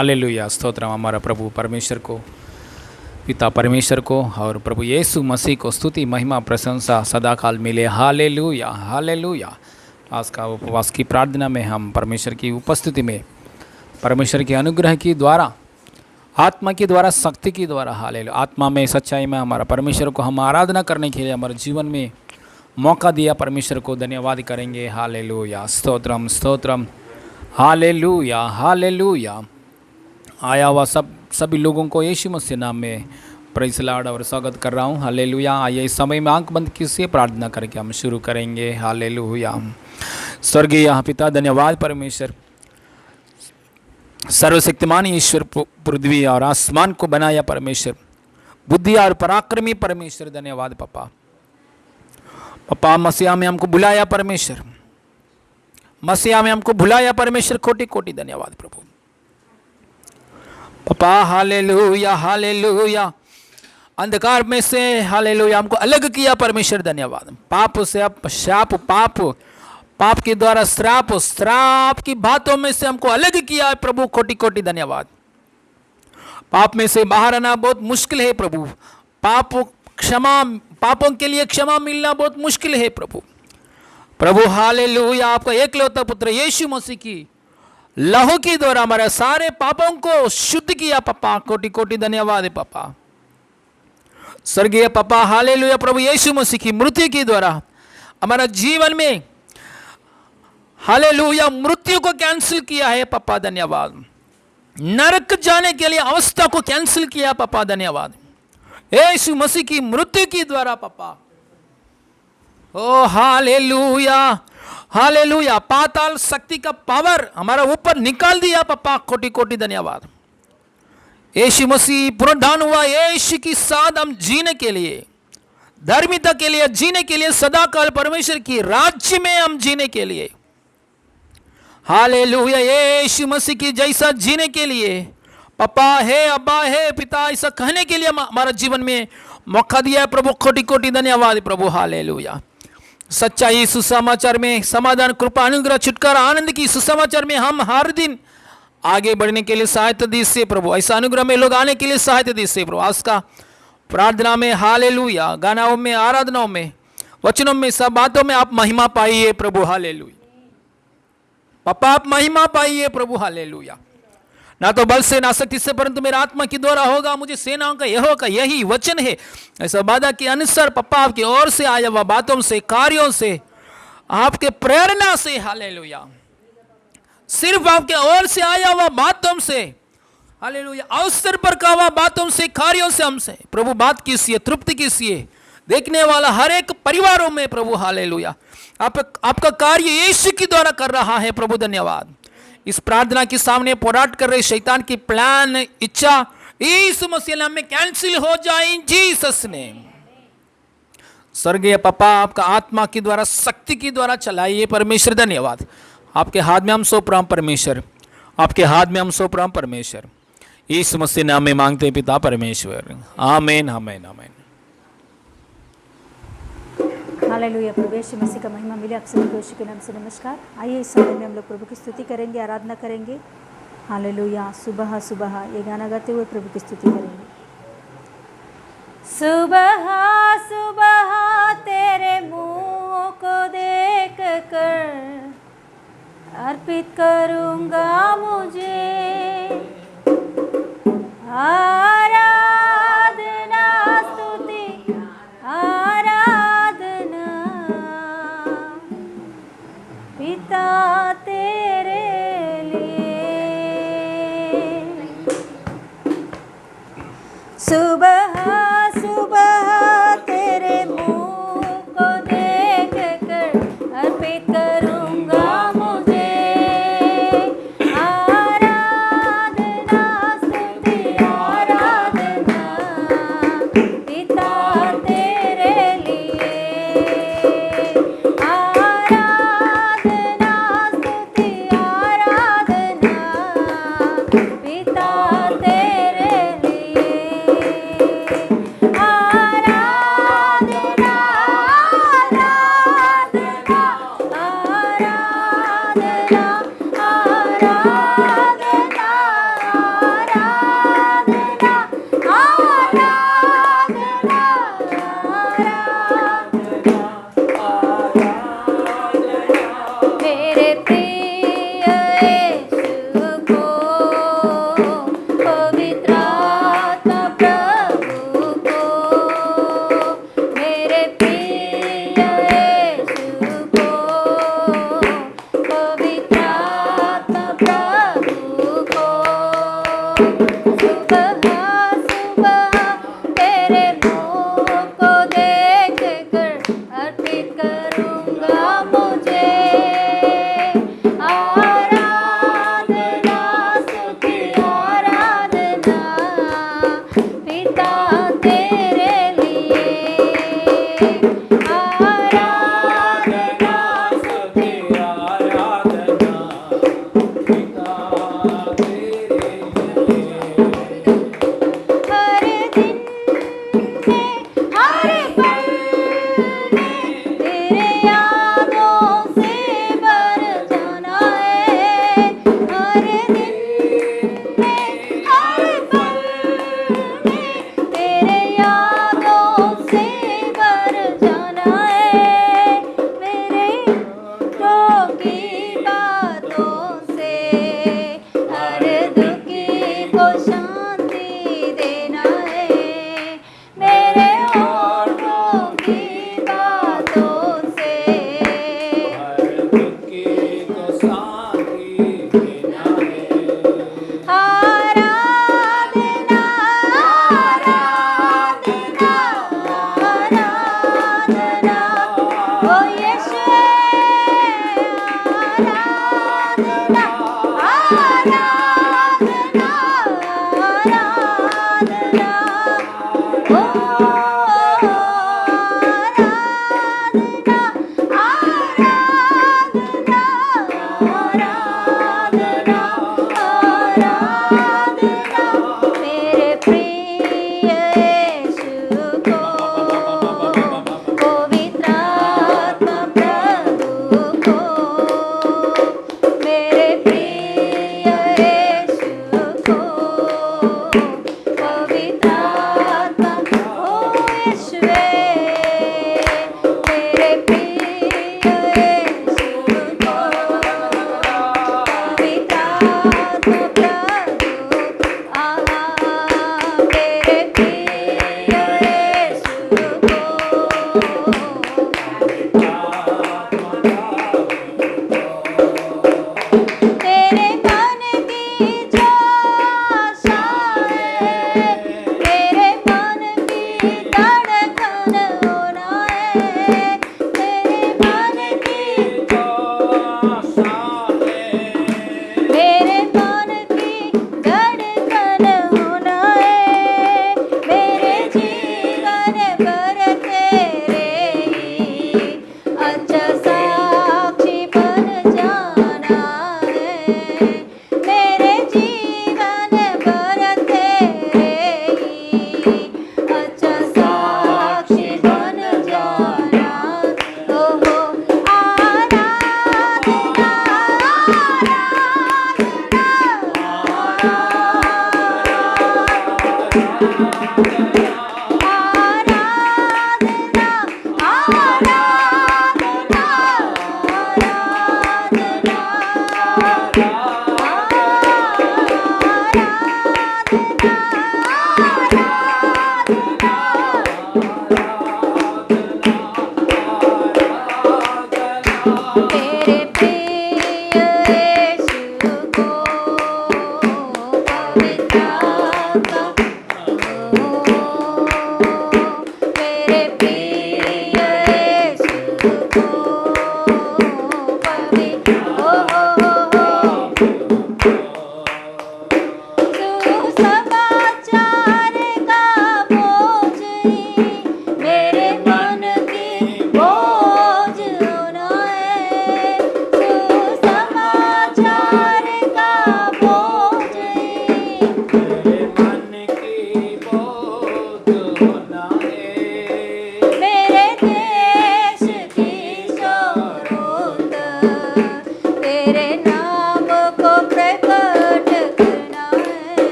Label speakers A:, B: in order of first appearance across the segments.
A: Hallelujah. स्तोत्र हमारा प्रभु परमेश्वर को, पिता परमेश्वर को और प्रभु यीशु मसीह को स्तुति महिमा प्रशंसा सदाकाल मिले। Hallelujah hallelujah. आज का उपवास की प्रार्थना में हम परमेश्वर की उपस्थिति में, परमेश्वर के अनुग्रह की द्वारा, आत्मा के द्वारा, शक्ति की द्वारा, हालेलुया, आत्मा में सच्चाई में हमारा परमेश्वर को हम आराधना करने के लिए हमारे जीवन में मौका दिया। परमेश्वर को धन्यवाद करेंगे। Hallelujah. Stotram stotram. Hallelujah hallelujah. आया हुआ सभी लोगों को यीशु मसीह नाम में प्रेज़ लॉर्ड और स्वागत कर रहा हूँ। हालेलुया। आइए इस समय में आंख बंद किससे प्रार्थना करके हम शुरू करेंगे। हालेलुया। स्वर्गीय पिता, धन्यवाद परमेश्वर, सर्वशक्तिमान ईश्वर, पृथ्वी और आसमान को बनाया परमेश्वर, बुद्धि और पराक्रमी परमेश्वर, धन्यवाद पापा। पापा मसीहा में हमको बुलाया परमेश्वर, मसीहा में हमको बुलाया परमेश्वर, कोटि कोटि धन्यवाद प्रभु पापा। Hallelujah hallelujah. अंधकार में से हालेलुया हमको अलग किया परमेश्वर, धन्यवाद। पाप से अब शाप, पाप के द्वारा श्राप की बातों में से हमको अलग किया प्रभु, कोटि कोटि धन्यवाद। पाप में से बाहर आना बहुत मुश्किल है प्रभु, पापों के लिए क्षमा मिलना बहुत मुश्किल है प्रभु। हालेलुया। आपका एकलौता पुत्र यीशु मसीह की लहू के द्वारा हमारे सारे पापों को शुद्ध किया पापा, कोटि कोटि धन्यवाद है पापा। स्वर्गीय पापा हालेलुया, प्रभु यीशु मसीह की मृत्यु के द्वारा हमारा जीवन में हालेलुया मृत्यु को कैंसिल किया है पापा, धन्यवाद। नरक जाने के लिए अवस्था को कैंसिल किया पापा, धन्यवाद। यीशु मसीह की मृत्यु के द्वारा पापा, ओ हालेलुया हालेलुया, पाताल शक्ति का पावर हमारा ऊपर निकाल दिया पापा, कोटि कोटि धन्यवाद। यीशु मसीह पुनरुत्थान हुआ, यीशु के साथ हम जीने के लिए, धार्मिकता के लिए जीने के लिए, सदाकाल परमेश्वर की राज्य में हम जीने के लिए, हालेलुया, यीशु मसीह की जैसा जीने के लिए पापा है, अब्बा है, पिता, ऐसा कहने के लिए हमारा जीवन में मौका दिया है प्रभु, कोटि कोटि धन्यवाद प्रभु। हालेलुया। सच्चाई सुसमाचार में, समाधान, कृपा, अनुग्रह, छुटकारा, आनंद की सुसमाचार में हम हर दिन आगे बढ़ने के लिए सहायता दीजिए प्रभु। ऐसा अनुग्रह में लोग आने के लिए सहायता दीजिए प्रभु। आज का प्रार्थना में हालेलुया, गानाओं में, आराधनाओं में, वचनों में, सब बातों में आप महिमा पाइए प्रभु। हालेलुया पापा, आप महिमा पाइए प्रभु। हालेलुया। ना तो बल से ना शक्ति से, परंतु मेरा आत्मा के द्वारा होगा, मुझे सेनाओं का यहोवा का यही वचन है। ऐसा वादा के अनुसार पापा आपकी ओर से आया हुआ बातों से, कार्यों से, आपके प्रेरणा से, हालेलुया, सिर्फ आपके ओर से आया हुआ बातों से, हालेलुया, अवसर पर का हुआ बातों से, कार्यों से हमसे प्रभु बात कीजिए, तृप्ति कीजिए देखने वाला हर एक परिवारों में प्रभु। हालेलुया। आपका कार्य यीशु के द्वारा कर रहा है प्रभु, धन्यवाद। इस प्रार्थना के सामने पोराट कर रहे शैतान की प्लान, इच्छा यीशु मसीह नाम में कैंसिल हो जाए, जीसस नेम। स्वर्गीय पापा, आपका आत्मा के द्वारा, शक्ति के द्वारा चलाइए परमेश्वर, धन्यवाद। आपके हाथ में हम सौंप रहे हैं परमेश्वर, आपके हाथ में हम सौंप रहे हैं परमेश्वर। यीशु मसीह नाम में मांगते हैं पिता परमेश्वर, आमीन आमीन आमीन।
B: हालेलुया। प्रभु यीशु मसीह का महिमा मिले। आप सभी को यीशु के नाम से नमस्कार। आइए इस समय में हम लोग प्रभु की स्तुति करेंगे, आराधना करेंगे। हालेलुया। सुबह सुबह ये गाना गाते हुए प्रभु की स्तुति करेंगे। सुबह सुबह तेरे मुँह को देख कर अर्पित करूँगा मुझे आराधना, स्तुति आराधना, पिता तेरे लिए। सुबह सुबह तेरे मुँह को देख कर अर्पित करूँगा मुझे आराधना, स्तुति आराधना,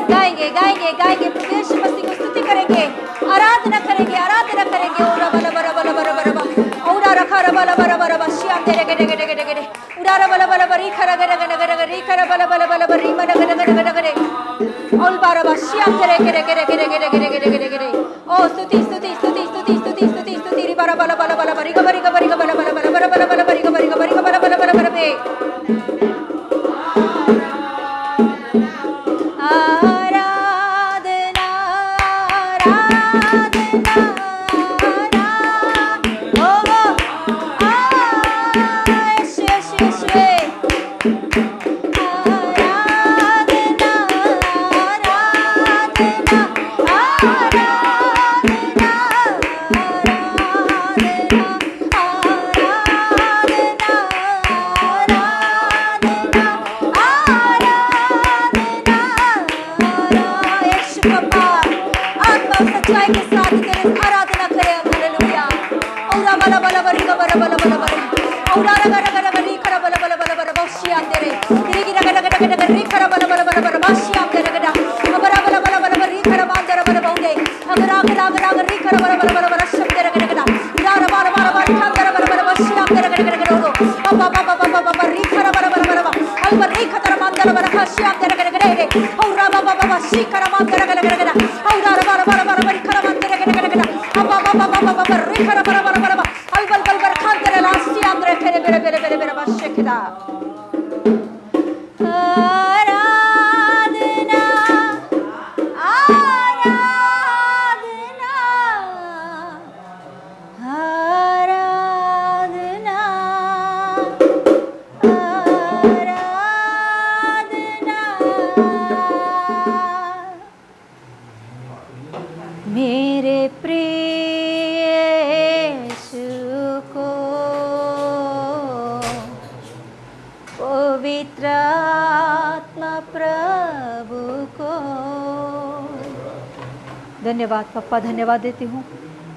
B: गाएंगे गाएंगे गाएंगे प्रभु यीशु मसीह को स्तुति करेंगे, आराधना करेंगे, आराधना करेंगे। ओरा बला बला बला बला बला बला ओरा रखा बला बला बला बला श्याम तेरे गडे गडे गडे गडे उरा बला बला बरी खरा गडे गडे गडे गडे खरा बला बला बला बरी मन गडे गडे गडे गडे ओल बारा बा श्याम तेरे गडे गडे गडे गडे गडे गडे गडे गडे ओ स्तुति स्तुति स्तुति स्तुति स्तुति स्तुति स्तुति री बारा बला बला बला बरी गबरी गबरी गबला बला बला बला बला बला बरी गबरी गबरी गबला बला बला बला बे आराधना आराधना ओ यश यश यश आराधना आराधना आराधना सच्चाई के साथ तेरे आराधना करें हम। हालेलुया। औरा बला बला बरी का बला बला बला बरी औरा रगा रगा रगा री खरा बला बला बला बला बशिया तेरे तेरे की रगा रगा रगा री खरा बला बला बला बला बशिया तेरे गडा अबरा बला बला बला री खरा मान तेरे बला बहुदे अबरा गला गला री खरा बला बला बला बला शब्द तेरे गडा यार बार बार बार खान तेरे बला बला बशिया तेरे गडा गडा रो बाबा बाबा बाबा बाबा री खरा बला बला बला अलबर री खतरा मान तेरे बला बशिया तेरे गडा गडा औरा बाबा बाबा शी खरा मान तेरे गडा गडा औरा बार बार बार री खरा मान तेरे गडा गडा बाबा बाबा बाबा बाबा री खरा बला बला बला अलबल बलबर खान तेरे लास्टी आंद्रे खेरे बेरे बेरे बेरे बेरे बशखदा आराधना आराधना आराधना आराधना मेरे प्रिय यीशु को पवित्र आत्मा प्रभु को। धन्यवाद पप्पा, धन्यवाद देती हूँ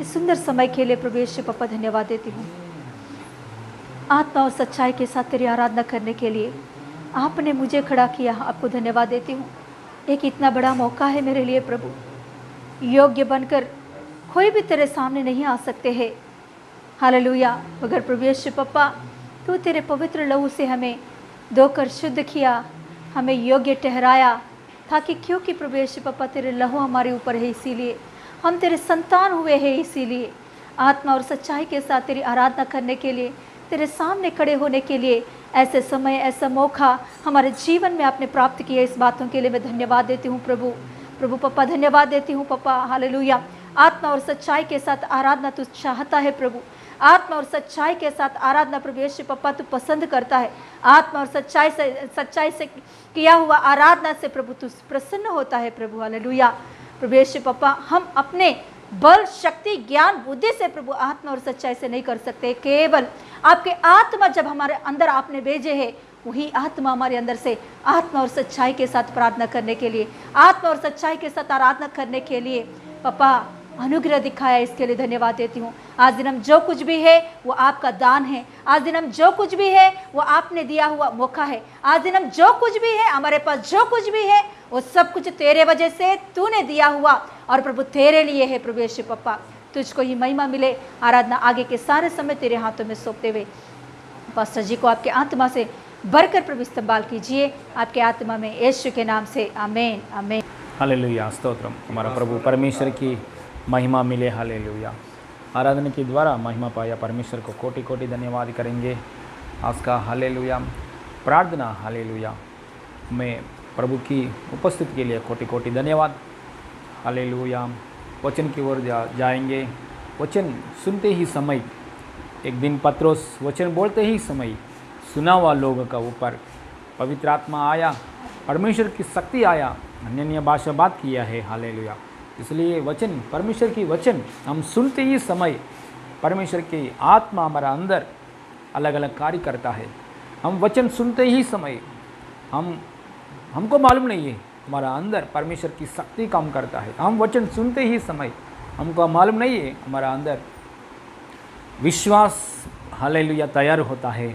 B: इस सुंदर समय के लिए। प्रभु यीशु पप्पा धन्यवाद देती हूँ आत्मा और सच्चाई के साथ तेरी आराधना करने के लिए आपने मुझे खड़ा किया। आपको धन्यवाद देती हूँ। एक इतना बड़ा मौका है मेरे लिए प्रभु। योग्य बनकर कोई भी तेरे सामने नहीं आ सकते हैं। हालेलुया। मगर प्रभु यीशु पप्पा तू तेरे पवित्र लहू से हमें धोकर शुद्ध किया, हमें योग्य ठहराया, ताकि क्योंकि प्रभु यीशु पप्पा तेरे लहू हमारे ऊपर है, इसीलिए हम तेरे संतान हुए हैं। इसीलिए आत्मा और सच्चाई के साथ तेरी आराधना करने के लिए, तेरे सामने खड़े होने के लिए ऐसे समय, ऐसा मौका हमारे जीवन में आपने प्राप्त किया। इस बातों के लिए मैं धन्यवाद देती हूँ प्रभु। प्रभु पप्पा धन्यवाद देती हूँ पप्पा। हालेलुया। आत्मा और सच्चाई के साथ आराधना तू चाहता है प्रभु। आत्मा और सच्चाई के साथ आराधना प्रभु यीशु पप्पा तू पसंद करता है। आत्मा और सच्चाई से किया हुआ आराधना से प्रभु तू प्रसन्न होता है प्रभु। हालेलुया। प्रभु यीशु पप्पा हम अपने बल, शक्ति, ज्ञान, बुद्धि से प्रभु आत्मा और सच्चाई से नहीं कर सकते। केवल आपके आत्मा जब हमारे अंदर आपने भेजे है, वही आत्मा हमारे अंदर से आत्मा और सच्चाई के साथ प्रार्थना करने के लिए, आत्मा और सच्चाई के साथ आराधना करने के लिए पापा अनुग्रह दिखाया। इसके लिए धन्यवाद देती हूँ। आज दिन हम जो कुछ भी है वो आपका दान है। आज दिन हम जो कुछ भी है वो आपने दिया हुआ मौका है। आज दिन हम जो कुछ भी है, हमारे पास जो कुछ भी है, वो सब कुछ तेरे वजह से तूने दिया हुआ और प्रभु तेरे लिए है। प्रभु यीशु पप्पा तुझको ही महिमा मिले। आराधना आगे के सारे समय तेरे हाथों में सौंपते हुए पास्टर जी को आपके आत्मा से भरकर प्रभु इस्तेमाल कीजिए। आपके आत्मा में यीशु के नाम से आमीन आमीन।
A: हालेलुया। स्तोत्रम। हमारा प्रभु परमेश्वर की महिमा मिले। हालेलुया। आराधना के द्वारा महिमा पाया परमेश्वर को कोटि कोटि धन्यवाद करेंगे। आज का हालेलुया प्रार्थना हालेलुया में प्रभु की उपस्थिति के लिए कोटि कोटि धन्यवाद। हालेलुया। वचन की ओर जाएंगे। वचन सुनते ही समय, एक दिन पत्रोस वचन बोलते ही समय सुना हुआ लोगों का ऊपर पवित्र आत्मा आया, परमेश्वर की शक्ति आया, अन्य भाषा बात किया है। हालेलुया। इसलिए वचन, परमेश्वर की वचन हम सुनते ही समय परमेश्वर की आत्मा हमारा अंदर अलग अलग कार्य करता है। हम वचन सुनते ही समय हमको मालूम नहीं है हमारा अंदर परमेश्वर की शक्ति काम करता है। हम वचन सुनते ही समय हमको मालूम नहीं है हमारा अंदर विश्वास हालेलुया तैयार होता है,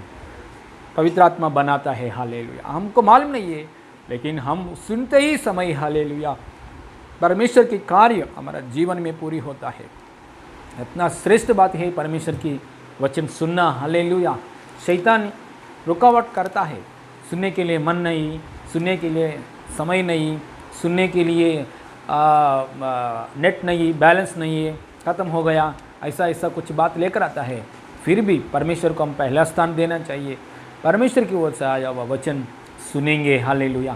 A: पवित्र आत्मा बनाता है। हालेलुया। हमको मालूम नहीं है, लेकिन हम सुनते ही समय हालेलुया परमेश्वर की कार्य हमारा जीवन में पूरी होता है। इतना श्रेष्ठ बात है परमेश्वर की वचन सुनना। हालेलुया। शैतान रुकावट करता है, सुनने के लिए मन नहीं, सुनने के लिए समय नहीं, सुनने के लिए नेट नहीं, बैलेंस नहीं है, ख़त्म हो गया, ऐसा ऐसा कुछ बात लेकर आता है। फिर भी परमेश्वर को हम पहला स्थान देना चाहिए। परमेश्वर की ओर से आया हुआ वचन सुनेंगे। हालेलुया।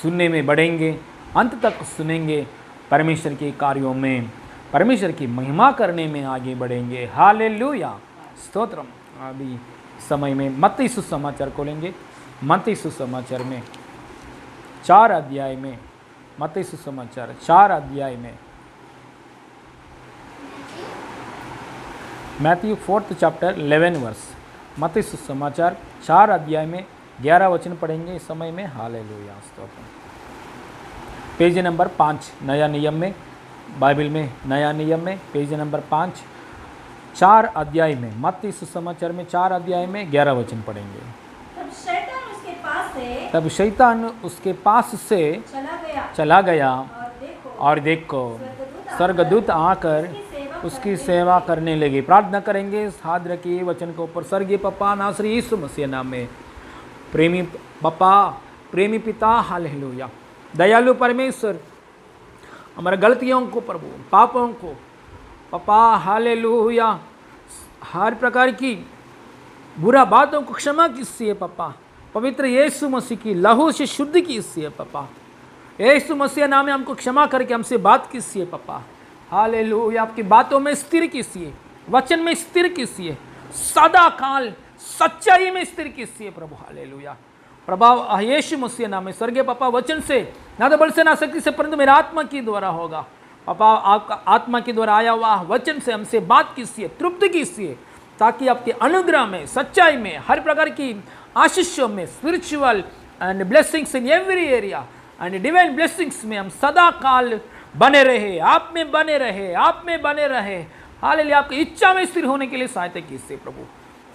A: सुनने में बढ़ेंगे, अंत तक सुनेंगे, परमेश्वर के कार्यों में, परमेश्वर की महिमा करने में आगे बढ़ेंगे। हालेलुया। स्तोत्रम। अभी समय में मत्ती सुसमाचार खोलेंगे। मत्ती सुसमाचार में 4 अध्याय में, मत्ती सुसमाचार 4 अध्याय में, मैथ्यू 4th चैप्टर 11 वर्स, मत्ती सुसमाचार 4 अध्याय में 11 वचन पढ़ेंगे इस समय में। हालेलुया। स्तोत्रम। पेज नंबर 5 नया नियम में, बाइबल में नया नियम में पेज नंबर 5 4 अध्याय में, मत्ती सुसमाचार में 4 अध्याय में 11 वचन पढ़ेंगे। तब शैतान उसके पास से चला गया और देखो स्वर्गदूत आकर उसकी सेवा करने लगे। प्रार्थना करेंगे, हाथ रखिए वचन के ऊपर। स्वर्गीय पप्पा नासरी यीशु मसीह नाम में, प्रेमी पप्पा, प्रेमी पिता, हालेलुया, दयालु परमेश्वर, हमारे गलतियों को, प्रभु पापों को पप्पा, हालेलुया, हर प्रकार की बुरा बातों को क्षमा कीजिए पप्पा। पवित्र यीशु मसीह की लहू से शुद्ध कीजिए पप्पा। यीशु मसीह नाम में हमको क्षमा करके हमसे बात कीजिए पप्पा। हालेलुया। आपकी बातों में स्थिर कीजिए, वचन में स्थिर कीजिए, सदा काल सच्चाई में स्थिर कीजिए प्रभु। हालेलुया। प्रभाव यीशु मसीह नाम में स्वर्गीय पापा, वचन से ना तो बल से ना शक्ति से, परंतु मेरा आत्मा की द्वारा होगा पापा। आपका आत्मा के द्वारा आया हुआ वचन से हमसे बात कीजिए, तृप्त कीजिए, ताकि आपके अनुग्रह में, सच्चाई में, हर प्रकार की आशीषों में, spiritual and blessings in every area and divine blessings में हम सदा काल बने रहे, आप में बने रहे, आप में बने रहे। हालेलुया। आपकी इच्छा में स्थिर होने के लिए सहायता कीजिए प्रभु।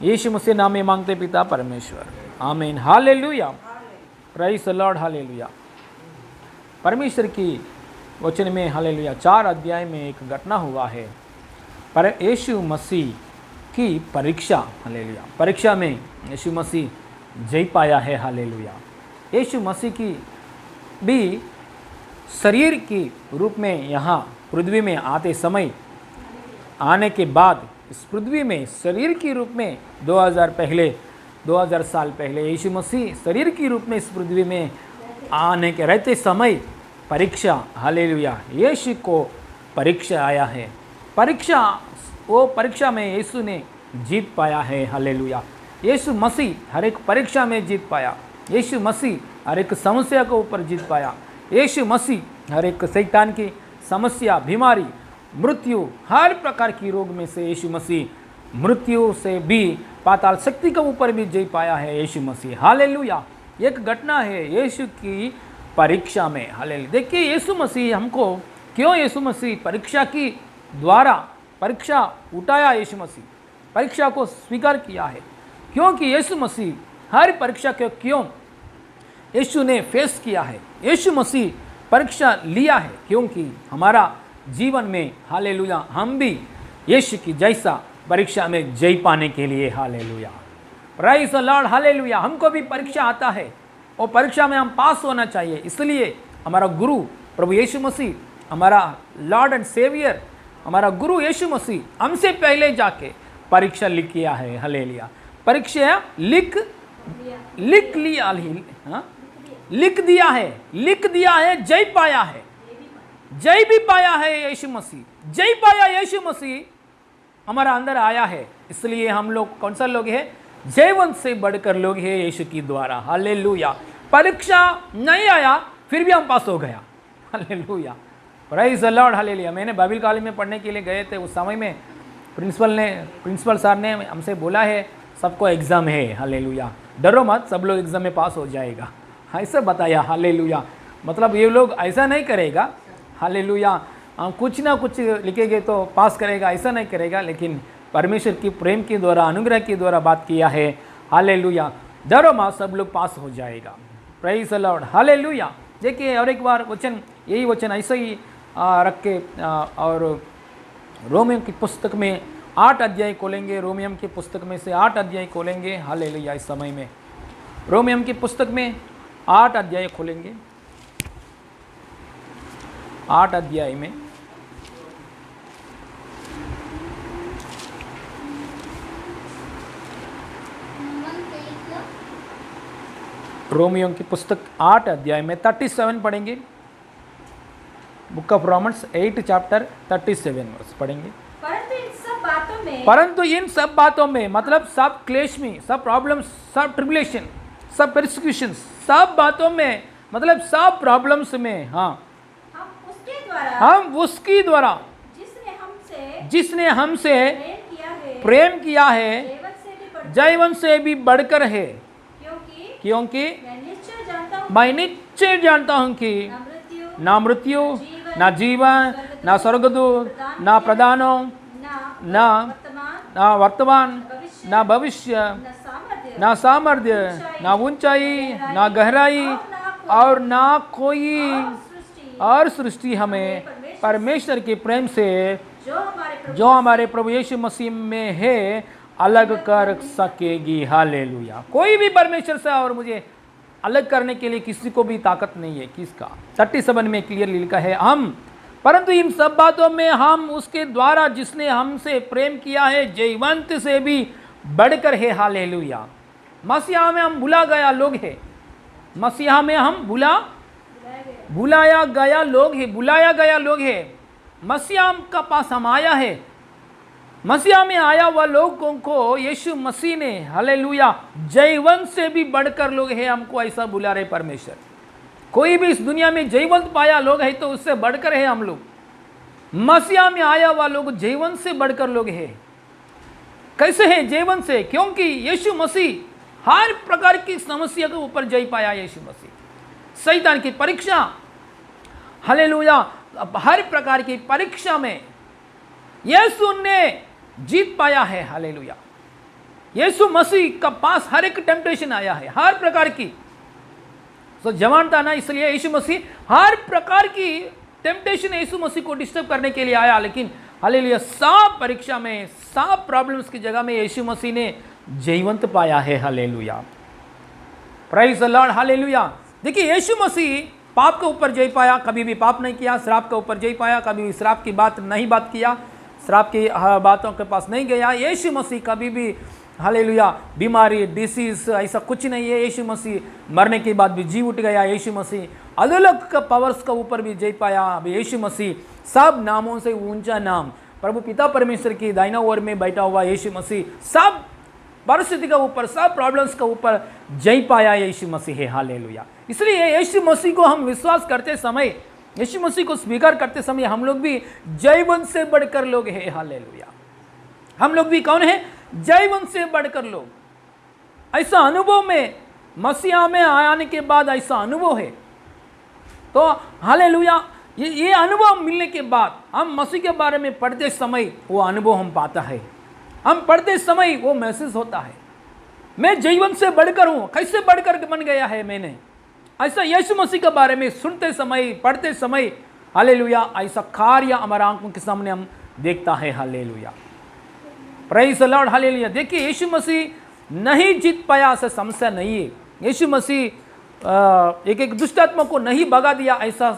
A: यीशु मसीह नाम में मांगते पिता परमेश्वर, आमीन। Hallelujah. Praise the Lord. Hallelujah. परमेश्वर की वचन में, हालेलुया, 4 अध्याय में एक घटना हुआ है, पर यीशु मसीह की परीक्षा। हालेलुया। परीक्षा में यीशु मसीह जय पाया है। हालेलुया। यीशु मसीह की भी शरीर के रूप में यहाँ पृथ्वी में आते समय, आने के बाद इस पृथ्वी में शरीर के रूप में 2000 साल पहले यीशु मसीह शरीर के रूप में इस पृथ्वी में आने के रहते समय परीक्षा, हालेलुया, यीशु को परीक्षा आया है। परीक्षा, वो परीक्षा में यीशु ने जीत पाया है। हालेलुया। यीशु मसीह हर एक परीक्षा में जीत पाया। यीशु मसीह हर एक समस्या के ऊपर जीत पाया। यीशु मसीह हर एक शैतान की समस्या, बीमारी, मृत्यु, हर प्रकार की रोग में से यीशु मसीह मृत्यु से भी, पाताल शक्ति के ऊपर भी जय पाया है यीशु मसीह। हालेलुया। एक घटना है यीशु की परीक्षा में। हालेलुया। देखिए यीशु मसीह हमको क्यों, यीशु मसीह परीक्षा की द्वारा परीक्षा उठाया, यीशु मसीह परीक्षा को स्वीकार किया है, क्योंकि यीशु मसीह हर परीक्षा को क्यों यीशु ने फेस किया है, यीशु मसीह परीक्षा लिया है, क्योंकि हमारा जीवन में, हालेलुया, हम भी यीशु की जैसा परीक्षा में जय पाने के लिए, hallelujah, praise the Lord, hallelujah, हमको भी परीक्षा आता है और परीक्षा में हम पास होना चाहिए। इसलिए हमारा गुरु प्रभु यीशु मसीह, हमारा लॉर्ड एंड सेवियर, हमारा गुरु यीशु मसीह हमसे पहले जाके परीक्षा लिख किया है। हालेलुया। परीक्षा लिख लिया, हाँ, लिख दिया है, जय पाया है, जय भी पाया है यीशु मसीह, जय पाया यीशु मसीह हमारा अंदर आया है। इसलिए हम लोग कौन सा लोग हैं, जयवंत से बढ़कर लोग हैं यीशु की द्वारा। हालेलुया। परीक्षा नहीं आया फिर भी हम पास हो गया। Hallelujah. Praise the Lord. Hallelujah. मैंने बाइबल कॉलेज में पढ़ने के लिए गए थे, उस समय में प्रिंसिपल साहब ने हमसे बोला है सबको एग्ज़ाम है। हालेलुया। डरो मत, सब लोग एग्ज़ाम में पास हो जाएगा, ऐसा बताया। हालेलुया। मतलब ये लोग ऐसा नहीं करेगा, हालेलुया, कुछ ना कुछ लिखेंगे तो पास करेगा, ऐसा नहीं करेगा, लेकिन परमेश्वर की प्रेम के द्वारा, अनुग्रह के द्वारा बात किया है। हालेलुया। डरो मत, सब लोग पास हो जाएगा। Praise the Lord. हालेलुया। देखिए और एक बार वचन, यही वचन ऐसा ही रख के और रोमियो की पुस्तक में 8 अध्याय खोलेंगे। रोमियम की पुस्तक में से 8 अध्याय खोलेंगे। हालेलुया। इस समय में रोमियम की पुस्तक में 8 अध्याय खोलेंगे। 8 अध्याय में रोमियो की पुस्तक 8 अध्याय में 37 पढ़ेंगे। Book of Romans 8 chapter 37 verse पढ़ेंगे। परंतु इन सब बातों में मतलब सब क्लेश में, सब प्रॉब्लम्स, सब ट्रिबुलेशन, सब परसिक्यूशन, सब बातों में मतलब सब प्रॉब्लम्स में, हाँ, हम उसकी द्वारा जिसने हमसे प्रेम किया है जीवन से भी बढ़कर है, क्योंकि मैं निश्चय जानता हूं कि ना मृत्यु, ना जीवन, ना स्वर्गदूत, ना प्रधानों, ना वर्तमान, ना भविष्य, ना सामर्थ्य, ना ऊंचाई, ना गहराई और ना कोई और सृष्टि हमें परमेश्वर के प्रेम से जो हमारे प्रभु यीशु मसीह में है अलग कर सकेगी। हालेलुया। कोई भी परमेश्वर से और मुझे अलग करने के लिए किसी को भी ताकत नहीं है। किसका? 37 में क्लियरली लिखा है, हम परंतु इन सब बातों में हम उसके द्वारा जिसने हमसे प्रेम किया है जयवंत से भी बढ़कर है। हालेलुया। मसीहा में हम भुला गया लोग है। मसीहा में हम बुलाया गया लोग है। मसीहा का पास हम आया है। मसीहा में आया हुआ लोगों को यीशु मसीह ने, हालेलुया, जयवंत से भी बढ़कर लोग है हमको ऐसा बुला रहे परमेश्वर। कोई भी इस दुनिया में जयवंत पाया लोग है तो उससे बढ़कर है हम लोग। मसीहा में आया हुआ लोग जयवंत से बढ़कर लोग है। कैसे है जयवंत से? क्योंकि यीशु मसीह हर प्रकार की समस्या के ऊपर जय पाया। यीशु मसीह शैतान की परीक्षा, हालेलुया, हर प्रकार की परीक्षा में यीशु ने जीत पाया है। हालेलुया। यीशु मसीह का पास हर एक टेम्पटेशन आया है, हर प्रकार की। तो जवान था ना, इसलिए यीशु मसीह हर प्रकार की टेम्पटेशन यीशु मसीह को डिस्टर्ब करने के लिए आया, लेकिन हालेलुया सब परीक्षा में, सब प्रॉब्लम्स की जगह में यीशु मसीह ने जयवंत पाया है। Hallelujah. Praise the Lord. Hallelujah. देखिए यीशु मसीह पाप के ऊपर जय पाया, कभी भी पाप नहीं किया। श्राप के ऊपर जय पाया, कभी भी श्राप की बात नहीं बात किया, श्राप की बातों के पास नहीं गया। यीशु मसीह कभी भी, हालेलुया, बीमारी, डिसीज ऐसा कुछ नहीं है। यीशु मसीह मरने के बाद भी जी उठ गया। यीशु मसीह अलग का पावर्स के ऊपर भी जय पाया। अब यीशु मसीह सब नामों से ऊंचा नाम, प्रभु पिता परमेश्वर की दाहिना ओर में बैठा हुआ यीशु मसीह सब परिस्थिति के ऊपर, सब प्रॉब्लम्स के ऊपर जय पाया यीशु मसीह है। हालेलुया। इसलिए यीशु मसीह को हम विश्वास करते समय, यीशु मसीह को स्वीकार करते समय हम लोग भी जयवंत से बढ़कर लोग हैं। हालेलुया। हम लोग भी कौन है? जयवंत से बढ़कर लोग। ऐसा अनुभव में मसीहा में आने के बाद ऐसा अनुभव है। तो हालेलुया, ये अनुभव मिलने के बाद हम मसीह के बारे में पढ़ते समय वो अनुभव हम पाता है। हम पढ़ते समय वो महसूस होता है, मैं जयवंत से बढ़कर हूं। कैसे बढ़कर बन गया है मैंने? ऐसा यीशु मसीह के बारे में सुनते समय, पढ़ते समय, हालेलुया, ऐसा कार्य हमारे आंखों के सामने हम देखता है। Hallelujah. Praise the Lord. Hallelujah. देखिए यीशु मसीह नहीं जीत पाया ऐसा समस्या नहीं है। यीशु मसीह एक दुष्ट आत्मा को नहीं भगा दिया ऐसा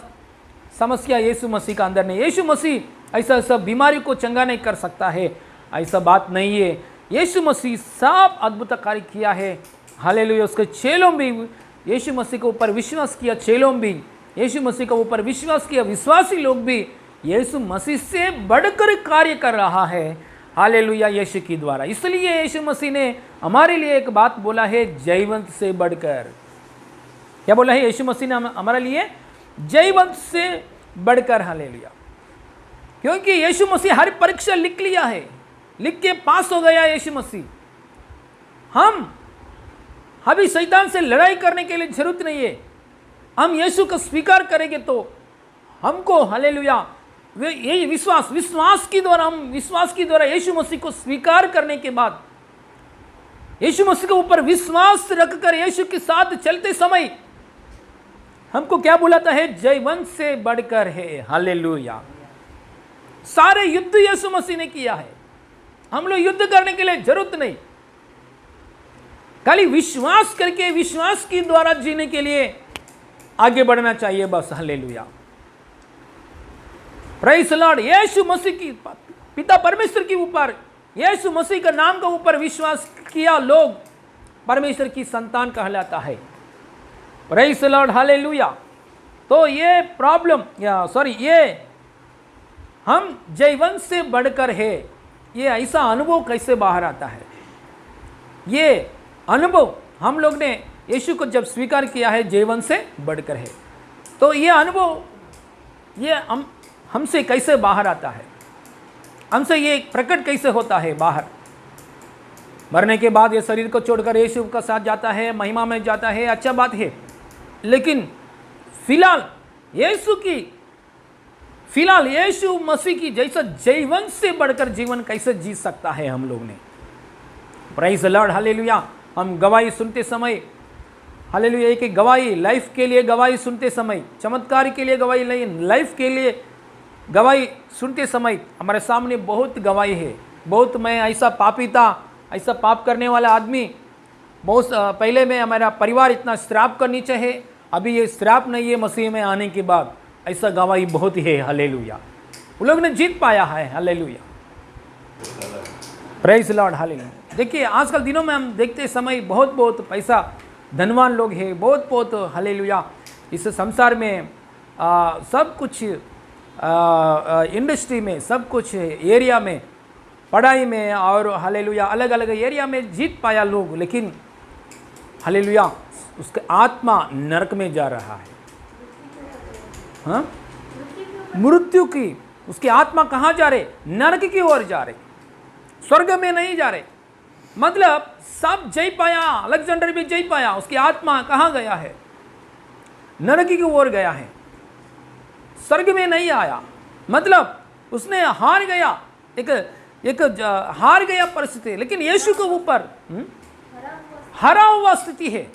A: समस्या यीशु मसीह का अंदर नहीं। यीशु मसीह ऐसा बीमारी को चंगा नहीं कर सकता है, ऐसा बात नहीं है। यीशु मसीह सब अद्भुत कार्य किया है। हालेलुया। उसके चेलों भी यीशु मसीह के ऊपर विश्वास किया, चेलों भी यीशु मसीह के ऊपर विश्वास किया, विश्वासी लोग भी यीशु मसीह से बढ़कर कार्य कर रहा है। हालेलुया। यीशु की द्वारा। इसलिए यीशु मसीह ने हमारे लिए एक बात बोला है, जयवंत से बढ़कर। क्या बोला है यीशु मसीह ने हमारे लिए? जयवंत से बढ़कर। हालेलुया। क्योंकि यीशु मसीह हर परीक्षा लिख लिया है, लिख के पास हो गया यीशु मसीह। हम अभी शैतान से लड़ाई करने के लिए जरूरत नहीं है। हम यीशु को स्वीकार करेंगे तो हमको, हालेलुया, ये विश्वास की द्वारा, हम विश्वास की द्वारा यीशु मसीह को स्वीकार करने के बाद, यीशु मसीह के ऊपर विश्वास रखकर यीशु के साथ चलते समय हमको क्या बुलाता है? जयवंत से बढ़कर है। हालेलुया। सारे युद्ध यीशु मसीह ने किया है। हम लोग युद्ध करने के लिए जरूरत नहीं, खाली विश्वास करके विश्वास के द्वारा जीने के लिए आगे बढ़ना चाहिए बस। Hallelujah. Praise the lord. Yeshu Masih की पिता परमेश्वर के ऊपर, यीशु मसीह का नाम के ऊपर विश्वास किया लोग परमेश्वर की संतान कहलाता है। Praise the Lord. हालेलुया। तो ये प्रॉब्लम ये हम जयवंत से बढ़कर है, ये ऐसा अनुभव कैसे बाहर आता है? ये अनुभव हम लोग ने यीशु को जब स्वीकार किया है जयवंत से बढ़कर है, तो ये अनुभव ये हमसे कैसे बाहर आता है? हमसे ये प्रकट कैसे होता है बाहर? मरने के बाद ये शरीर को छोड़कर यीशु का साथ जाता है, महिमा में जाता है, अच्छा बात है। लेकिन फिलहाल यीशु मसीह की जैसा जयवंत से बढ़कर जीवन कैसे जी सकता है हम लोग ने? Praise the Lord. हालेलुया। हम गवाही सुनते समय, हालेलुया, एक गवाही लाइफ के लिए गवाही सुनते समय, चमत्कार के लिए गवाही नहीं, लाइफ के लिए गवाही सुनते समय हमारे सामने बहुत गवाही है। बहुत मैं ऐसा पापी था, ऐसा पाप करने वाला आदमी, बहुत पहले में हमारा परिवार इतना श्राप का नीचे है, अभी ये श्राप नहीं है मसीह में आने के बाद, ऐसा गवाही बहुत ही है। हालेलुया। वो लोग ने जीत पाया है। Hallelujah. Praise the Lord. Hallelujah. देखिए आजकल दिनों में हम देखते समय बहुत पैसा धनवान लोग हैं, बहुत हालेलुया। इस संसार में सब कुछ इंडस्ट्री में, सब कुछ एरिया में, पढ़ाई में और हालेलुया अलग अलग एरिया में जीत पाया लोग, लेकिन हालेलुया उसका आत्मा नरक में जा रहा है। हाँ, मृत्यु की उसकी आत्मा कहाँ जा रहे? नरक की ओर जा रहे, स्वर्ग में नहीं जा रहे। मतलब सब जय पाया, अलेक्जेंडर भी जय पाया, उसकी आत्मा कहाँ गया है? नरक की ओर गया है, स्वर्ग में नहीं आया। मतलब उसने हार गया, एक हार गया परिस्थिति, लेकिन यीशु के ऊपर हरा हुआ स्थिति है,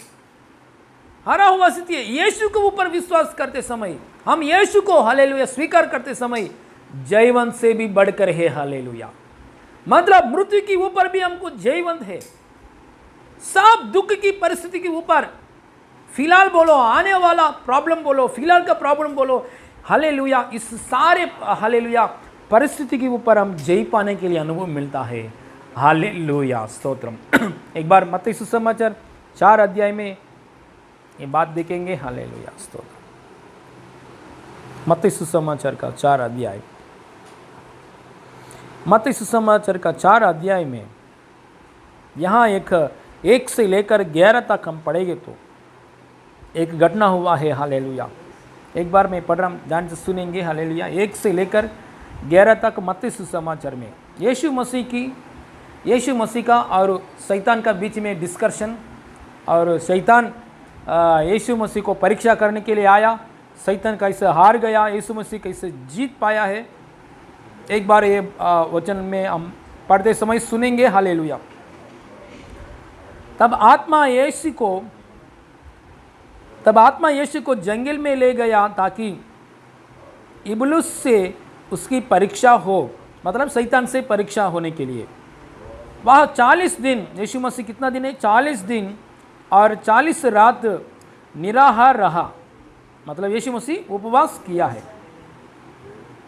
A: हरा हुआ स्थिति है। यीशु के ऊपर विश्वास करते समय, हम यीशु को हालेलुया स्वीकार करते समय जयवंत से भी बढ़कर है। हालेलुया। मतलब मृत्यु के ऊपर भी हमको जयवंत है। सब दुख की परिस्थिति के ऊपर, फिलहाल बोलो, आने वाला प्रॉब्लम बोलो, फिलहाल का प्रॉब्लम बोलो, हालेलुया, इस सारे हालेलुया परिस्थिति के ऊपर हम जय पाने के लिए अनुभव मिलता है। हालेलुया। स्तोत्रम। एक बार मत्ती सुसमाचार 4 अध्याय में ये बात देखेंगे। हालेलुया। स्तोत्रम। मत्ती सुसमाचार का 4 अध्याय, मत्ती सुसमाचार का 4 अध्याय में यहाँ एक से लेकर 11 तक हम पढ़ेंगे तो एक घटना हुआ है। हालेलुया। एक बार मैं पढ़ रहा हूँ, ध्यान से सुनेंगे। हालेलुया। 1 से लेकर 11 तक मत्ती सुसमाचार में यीशु मसीह का और शैतान का बीच में डिस्कशन, और शैतान यीशु मसीह को परीक्षा करने के लिए आया, शैतान कैसे हार गया, यीशु मसीह कैसे जीत पाया है। एक बार ये वचन में हम पढ़ते समय सुनेंगे। हालेलुया। तब आत्मा यीशु को जंगल में ले गया ताकि इब्लिस से उसकी परीक्षा हो, मतलब शैतान से परीक्षा होने के लिए। वह 40 दिन, यीशु मसीह कितना दिन है? 40 दिन और 40 रात निराहार रहा, मतलब यीशु मसीह उपवास किया है।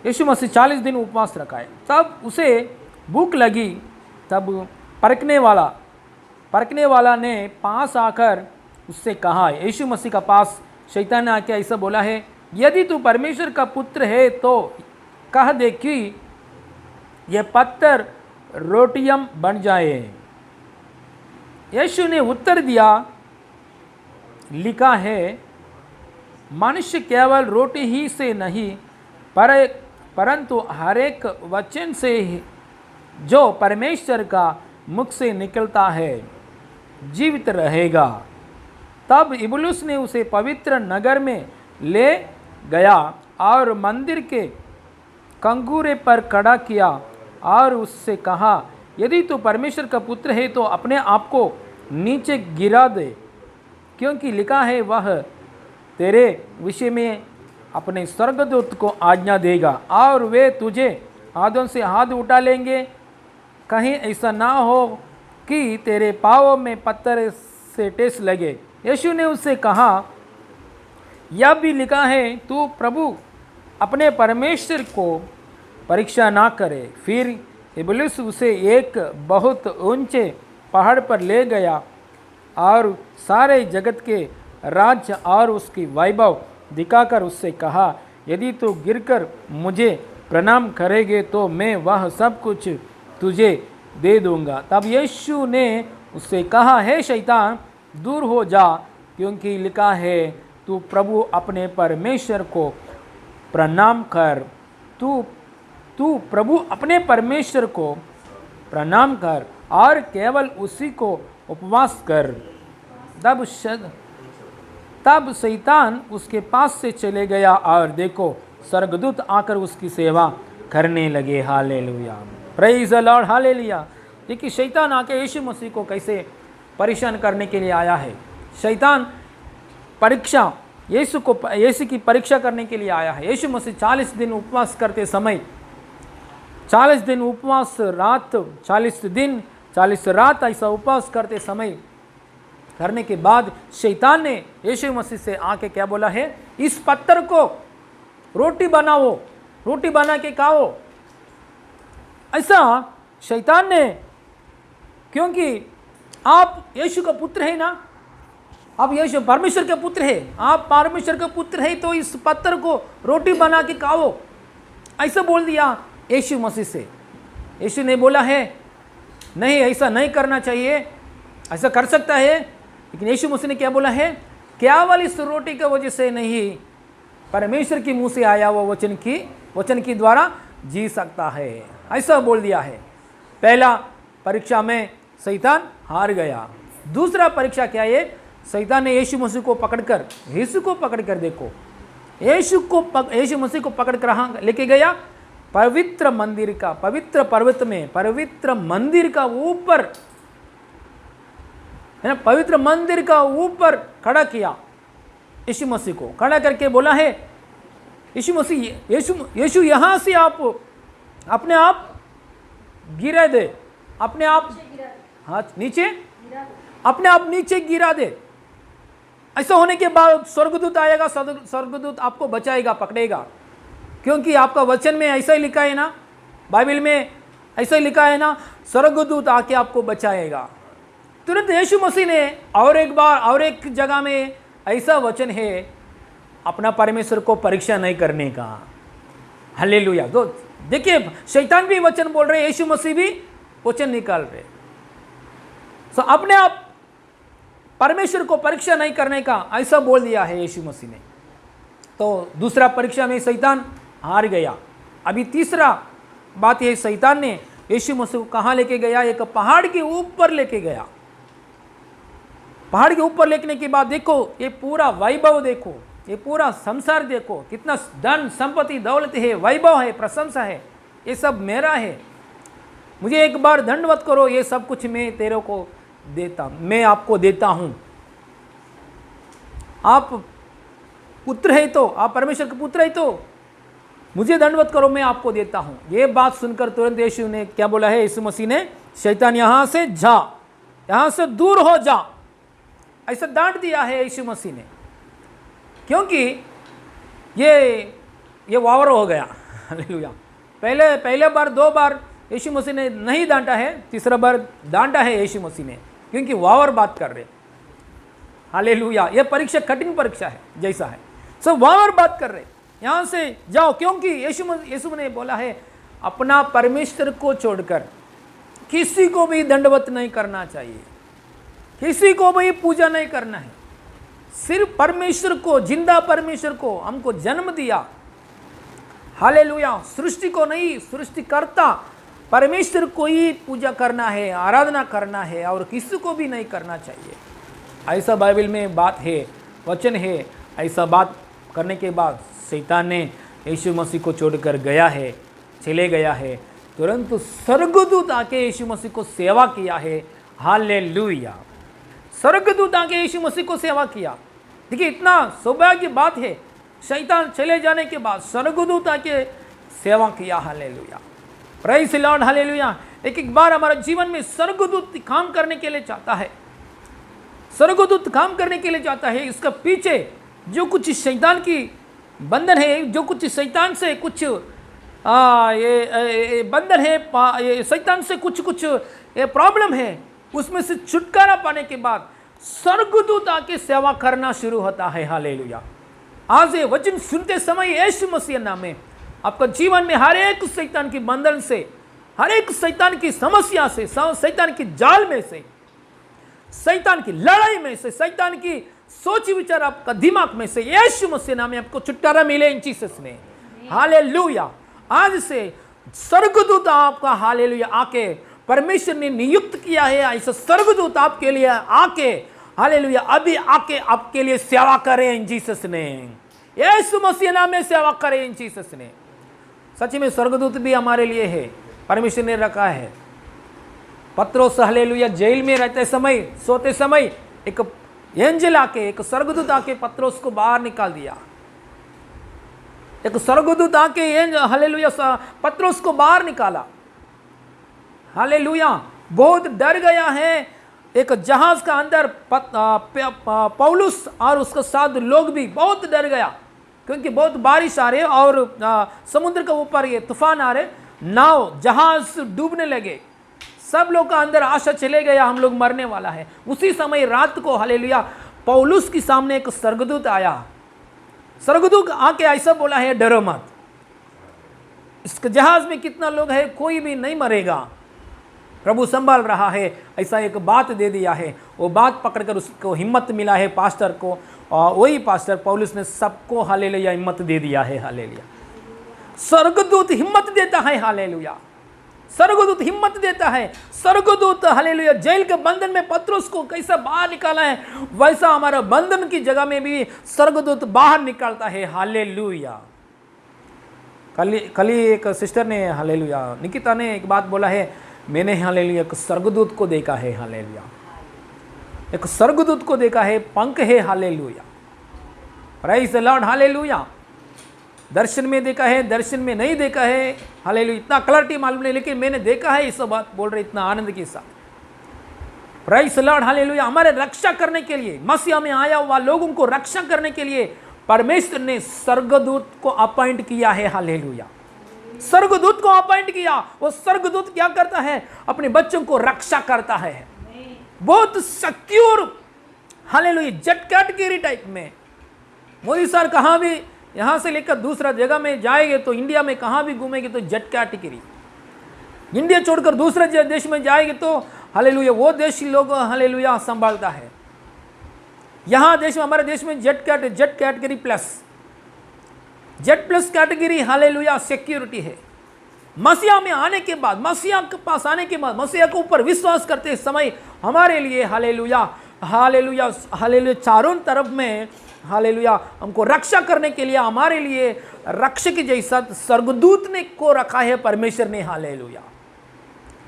A: यीशु मसीह 40 दिन उपवास रखा है। तब उसे भूख लगी। तब परखने वाला ने पास आकर उससे कहा, यीशु मसीह का पास शैतान ने आके ऐसा बोला है, यदि तू परमेश्वर का पुत्र है तो कह दे कि ये पत्थर रोटियां बन जाए। यीशु ने उत्तर दिया, लिखा है, मनुष्य केवल रोटी ही से नहीं परंतु हर एक वचन से जो परमेश्वर का मुख से निकलता है जीवित रहेगा। तब इब्लिस ने उसे पवित्र नगर में ले गया और मंदिर के कंगूरे पर खड़ा किया और उससे कहा, यदि तू परमेश्वर का पुत्र है तो अपने आप को नीचे गिरा दे, क्योंकि लिखा है, वह तेरे विषय में अपने स्वर्गदूत को आज्ञा देगा और वे तुझे हाथों से हाथ उठा लेंगे, कहीं ऐसा ना हो कि तेरे पाँव में पत्थर से ठेस लगे। यीशु ने उससे कहा, यह भी लिखा है, तू प्रभु अपने परमेश्वर को परीक्षा ना करे। फिर इब्लिस उसे एक बहुत ऊंचे पहाड़ पर ले गया और सारे जगत के राज्य और उसकी वैभव दिखाकर उससे कहा, यदि तू गिरकर मुझे प्रणाम करेगे तो मैं वह सब कुछ तुझे दे दूंगा। तब यीशु ने उससे कहा, हे शैतान, दूर हो जा, क्योंकि लिखा है, तू प्रभु अपने परमेश्वर को प्रणाम कर। तू प्रभु अपने परमेश्वर को प्रणाम कर और केवल उसी को उपवास कर। तब शैतान उसके पास से चले गया और देखो, स्वर्गदूत आकर उसकी सेवा करने लगे। Hallelujah, praise the Lord, hallelujah. देखिए शैतान आके यीशु मसीह को कैसे परेशान करने के लिए आया है। शैतान परीक्षा यीशु की परीक्षा करने के लिए आया है। यीशु मसीह 40 दिन उपवास करते समय, 40 दिन उपवास रात, 40 दिन 40 रात ऐसा उपवास करते समय करने के बाद शैतान ने यीशु मसीह से आके क्या बोला है, इस पत्थर को रोटी बनाओ, रोटी बना के खाओ। ऐसा शैतान ने, क्योंकि आप यीशु का पुत्र है ना, आप यीशु परमेश्वर के पुत्र है, आप परमेश्वर के पुत्र है, तो इस पत्थर को रोटी बना के खाओ, ऐसा बोल दिया यीशु मसीह से। यीशु ने बोला है, नहीं ऐसा नहीं करना चाहिए, ऐसा कर सकता है, लेकिन यीशु मसीह ने क्या बोला है, केवल इस रोटी की वजह से नहीं, परमेश्वर की मुंह से आया वो वचन की द्वारा जी सकता है, ऐसा बोल दिया है। पहला परीक्षा में शैतान हार गया। दूसरा परीक्षा क्या है, शैतान ने यीशु मसीह को पकड़कर देखो, यीशु मसीह को पकड़कर हाँ लेके गया पवित्र मंदिर का, पवित्र पर्वत में, पवित्र मंदिर का ऊपर है ना, पवित्र मंदिर का ऊपर खड़ा किया। यीशु मसीह को खड़ा करके बोला है, यीशु यहाँ से आप अपने आप गिरा दे, अपने आप हाथ नीचे, अपने आप नीचे गिरा दे। ऐसा होने के बाद स्वर्गदूत आएगा, स्वर्गदूत आपको बचाएगा, पकड़ेगा, क्योंकि आपका वचन में ऐसा ही लिखा है ना, बाइबल में ऐसा ही लिखा है ना, स्वर्गदूत आके आपको बचाएगा। तुरंत यीशु मसीह ने और एक जगह में ऐसा वचन है, अपना परमेश्वर को परीक्षा नहीं करने का। हालेलुया। तो देखिए शैतान भी वचन बोल रहे, यीशु मसीह भी वचन निकाल रहे। तो अपने आप परमेश्वर को परीक्षा नहीं करने का ऐसा बोल दिया है यीशु मसीह ने। तो दूसरा परीक्षा में शैतान हार गया। अभी तीसरा बात है, शैतान ने यीशु मसीह को कहाँ लेके गया, एक पहाड़ के ऊपर लेके गया। पहाड़ के ऊपर लेने के बाद देखो, ये पूरा वैभव देखो, ये पूरा संसार देखो, कितना धन संपत्ति दौलत है, वैभव है, प्रशंसा है, ये सब मेरा है, मुझे एक बार दंडवत करो, ये सब कुछ मैं तेरे को देता, मैं आपको देता हूं। आप पुत्र है तो, आप परमेश्वर के पुत्र है तो मुझे दंडवत करो, मैं आपको देता हूं। ये बात सुनकर तुरंत यीशु ने क्या बोला है, यीशु मसीह ने, शैतान यहां से जा, यहां से दूर हो जा, ऐसा डांट दिया है यीशु मसीह ने, क्योंकि ये वावर हो गया। हालेलुया। पहले बार 2 बार यीशु मसीह ने नहीं डांटा है, तीसरा बार डांटा है यीशु मसीह ने, क्योंकि वावर बात कर रहे। हालेलुया। ये परीक्षा कठिन परीक्षा है जैसा है, सब वावर बात कर रहे, यहां से जाओ, क्योंकि यीशु ने बोला है, अपना परमेश्वर को छोड़कर किसी को भी दंडवत नहीं करना चाहिए, किसी को भी पूजा नहीं करना है, सिर्फ परमेश्वर को, जिंदा परमेश्वर को हमको जन्म दिया। हालेलुया। सृष्टि को नहीं, सृष्टिकर्ता परमेश्वर को ही पूजा करना है, आराधना करना है, और किसी को भी नहीं करना चाहिए। ऐसा बाइबल में बात है, वचन है। ऐसा बात करने के बाद शैतान ने यीशु मसीह को छोड़कर गया है, चले गया है। तुरंत स्वर्गदूत आके यीशु मसीह को सेवा किया है। हालेलुया। स्वर्गदूत आके यीशु मसीह को सेवा किया। देखिए इतना सौभाग्य की बात है, शैतान चले जाने के बाद स्वर्गदूत आके सेवा किया। Hallelujah, praise the Lord, hallelujah. एक एक बार हमारे जीवन में स्वर्गदूत काम करने के लिए चाहता है, स्वर्गदूत काम करने के लिए चाहता है। इसका पीछे जो कुछ शैतान की बंधन है, जो कुछ शैतान से कुछ ये बंधन है, ये शैतान से कुछ ये प्रॉब्लम है, उसमें से छुटकारा पाने के बाद स्वर्गदूत आके सेवा करना शुरू होता है। हालेलुया। आज ये वचन सुनते समय यीशु मसीह नाम में आपका जीवन में हर एक शैतान की बंधन से, हर एक शैतान की समस्या से, शैतान की जाल में से, शैतान की लड़ाई में से, शैतान की सोच विचार आपका दिमाग में से यीशु मसीह नाम में आपको छुटकारा मिले इन जीसस ने। हालेलुया। आज से स्वर्गदूत आपका, हालेलुया, आके परमेश्वर ने नियुक्त किया है, ऐसा स्वर्गदूत आपके लिए आके, हालेलुया, अभी आके आपके लिए सेवा करें इन जीसस ने। यीशु मसीह नाम में सेवा करें इन जीसस ने। सच में स्वर्गदूत भी हमारे लिए है, परमेश्वर ने रखा है। पत्रोस, हालेलुया, जेल में रहते समय, सोते समय एक एंजल आके, एक स्वर्गदूत आके पत्रोस को बाहर निकाल दिया। एक स्वर्गदूत आके हालेलुया पत्रोस को बाहर निकाला। हालेलुया। बहुत डर गया है एक जहाज का अंदर पौलुस और उसके साथ लोग भी बहुत डर गया, क्योंकि बहुत बारिश आ रही और समुद्र के ऊपर ये तूफान आ रहे, नाव जहाज डूबने लगे। सब लोग का अंदर आशा चले गया, हम लोग मरने वाला है। उसी समय रात को, हालेलुया, पौलुस के सामने एक स्वर्गदूत आया। स्वर्गदूत आके ऐसा बोला है, डरो मत, इस जहाज में कितना लोग है, कोई भी नहीं मरेगा, प्रभु संभाल रहा है। ऐसा एक बात दे दिया है। वो बात पकड़कर उसको हिम्मत मिला है पास्टर को, और वही पास्टर पौलुस ने सबको, हालेलुया, हिम्मत दे दिया है। हालेलुया। स्वर्गदूत हिम्मत देता है। हालेलुया। स्वर्गदूत हिम्मत देता है। स्वर्गदूत, हालेलुया, जेल के बंधन में पत्रोस को कैसा बाहर निकाला है, वैसा हमारा बंधन की जगह में भी स्वर्गदूत बाहर निकालता है। हालेलुया। कल एक सिस्टर ने, हालेलुया, निकिता ने एक बात बोला है, मैंने, हालेलुया, एक स्वर्गदूत को देखा है। हालेलुया। एक स्वर्गदूत को देखा है, पंख है। Hallelujah, praise the Lord, hallelujah. दर्शन में देखा है, दर्शन में नहीं देखा है, हालेलुया, इतना क्लैरिटी मालूम नहीं, लेकिन मैंने देखा है। इस बात बोल रहे इतना आनंद के साथ। Praise the Lord, hallelujah. हमारे रक्षा करने के लिए, मसीह में आया हुआ लोगों को रक्षा करने के लिए परमेश्वर ने स्वर्गदूत को अपॉइंट किया है। हालेलुया। स्वर्गदूत को अपॉइंट किया। वो स्वर्गदूत क्या करता है, अपने बच्चों को रक्षा करता है, बहुत secure, hallelujah, jet category type में। मोदी सर कहाँ भी, यहाँ से लेकर दूसरा जगह में जाएंगे तो, इंडिया में कहाँ भी घूमेंगे तो जेट कैटेगरी, इंडिया छोड़कर दूसरे देश में जाएंगे तो, हालेलुया, वो देश लोग, हालेलुया, संभालता है। यहाँ देश में, हमारे देश में jet category plus, jet plus category, hallelujah, security है। मसीहा में आने के बाद, मसीहा के पास आने के बाद, मसीहा के ऊपर विश्वास करते समय हमारे लिए, हालेलुया, हालेलुया, हालेलुया, चारों तरफ में, हालेलुया, हमको रक्षा करने के लिए हमारे लिए रक्षक जैसा स्वर्गदूत ने को रखा है परमेश्वर ने। हालेलुया।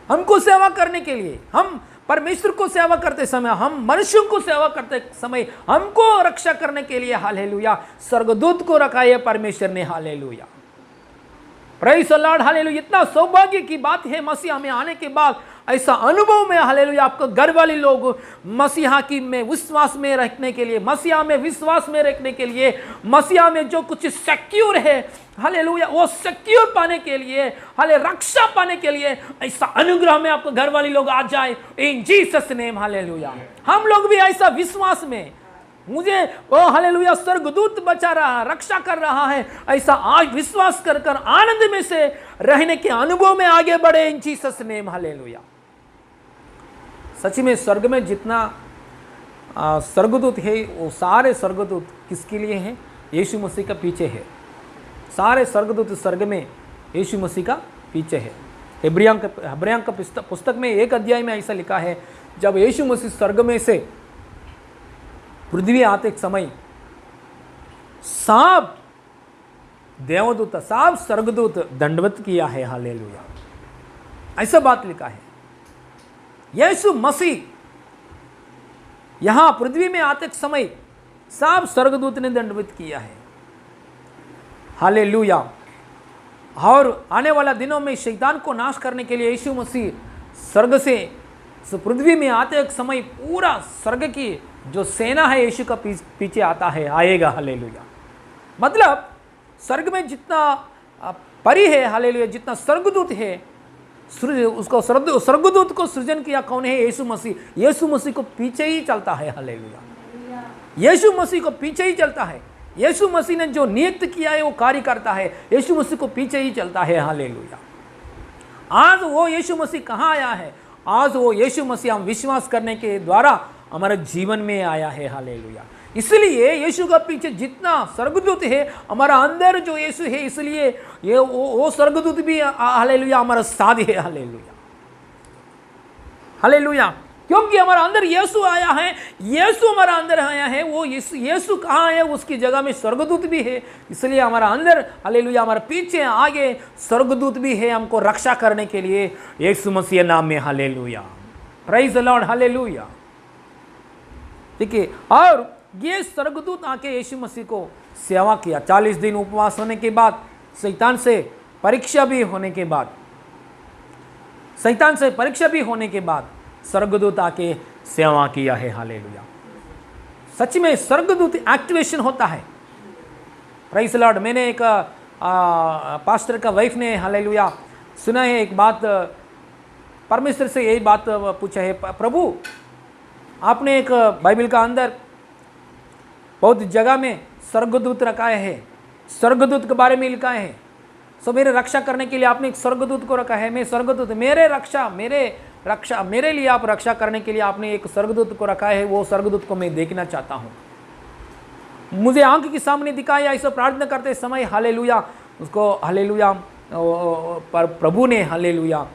A: हमको सेवा करने के लिए, हम परमेश्वर को सेवा करते समय, हम मनुष्यों को सेवा करते समय, हमको रक्षा करने के लिए, हालेलुया, स्वर्गदूत को रखा है परमेश्वर ने। Hallelujah. Praise the Lord, hallelujah. इतना सौभाग्य की बात है मसीहा में आने के बाद ऐसा अनुभव में, हालेलुया, आपको घर वाले लोग मसीहा की में विश्वास में रखने के लिए, मसीहा में विश्वास में रखने के लिए, मसीहा में जो कुछ सिक्योर है, हालेलुया, वो सिक्योर पाने के लिए, हाले रक्षा पाने के लिए, ऐसा अनुग्रह में आपको घर वाले लोग आ जाए इन जीसस नेम। हालेलुया। हम लोग भी ऐसा विश्वास में, मुझे ओ हालेलुया स्वर्गदूत बचा रहा, रक्षा कर रहा है, ऐसा आज विश्वास कर कर आनंद में से रहने के अनुभव में आगे बढ़े इन जीसस नेम। हालेलुया। सच में स्वर्ग में जितना स्वर्गदूत है, वो सारे स्वर्गदूत किसके लिए हैं? यीशु मसीह का पीछे है। सारे स्वर्गदूत स्वर्ग में यीशु मसीह का पीछे है। इब्रियों का पुस्तक में एक अध्याय में ऐसा लिखा है, जब यीशु मसीह स्वर्ग में से पृथ्वी आते समय सब देवदूत, सब स्वर्गदूत दंडवत किया है। हालेलुया। ऐसा बात लिखा है। यीशु मसीह यहां पृथ्वी में आते समय सब स्वर्गदूत ने दंडवत किया है। हालेलुया। और आने वाला दिनों में शैतान को नाश करने के लिए यीशु मसीह स्वर्ग से पृथ्वी में आते एक समय पूरा स्वर्ग की जो सेना है यीशु का पीछे आता है, आएगा। हालेलुया। मतलब स्वर्ग में जितना परी है, हालेलुया, जितना स्वर्गदूत है, उसको स्वर्गदूत को सृजन किया कौन है? यीशु मसीह। यीशु मसीह को पीछे ही चलता है। हालेलुया। यीशु मसीह को पीछे ही चलता है। यीशु मसीह ने जो नियुक्त किया है वो कार्य करता है, यीशु मसीह को पीछे ही चलता है। हालेलुया। आज वो यीशु मसीह कहाँ आया है? आज वो यीशु मसीह हम विश्वास करने के द्वारा हमारे जीवन में आया है। हालेलुया। इसलिए यीशु का पीछे जितना स्वर्गदूत है, हमारा अंदर जो यीशु है, इसलिए ये वो स्वर्गदूत भी हालेलुया हमारा साथ है। हालेलुया। हालेलुया। क्योंकि हमारा अंदर यीशु आया है, यीशु हमारा अंदर आया है। वो यीशु कहाँ है? उसकी जगह में स्वर्गदूत भी है। इसलिए हमारा अंदर, हालेलुया, हमारे पीछे आगे स्वर्गदूत भी है हमको रक्षा करने के लिए, यीशु मसीह नाम में। Hallelujah. Praise the Lord. Hallelujah. ठीक है। और ये स्वर्गदूत आके यीशु मसीह को सेवा किया। 40 दिन उपवास होने के बाद, शैतान से परीक्षा भी होने के बाद, स्वर्गदूत आके सेवा किया है। हालेलुया। सच में स्वर्गदूत एक्टिवेशन होता है। Praise the Lord. मैंने एक पास्टर का वाइफ ने, हालेलुया, सुना है एक बात, परमेश्वर से यही बात पूछा है, प्रभु आपने एक बाइबल का अंदर बहुत जगह में स्वर्गदूत रखा है, स्वर्गदूत के बारे में लिखा है, सो मेरे रक्षा करने के लिए आपने एक स्वर्गदूत को रखा है। मैं स्वर्गदूत, मेरे लिए आप रक्षा करने के लिए आपने एक स्वर्गदूत को रखा है। वो स्वर्गदूत को मैं देखना चाहता हूँ, मुझे आंख के सामने दिखाया। ऐसा प्रार्थना करते समय, हालेलुया, उसको, हालेलुया, पर प्रभु ने, हालेलुया,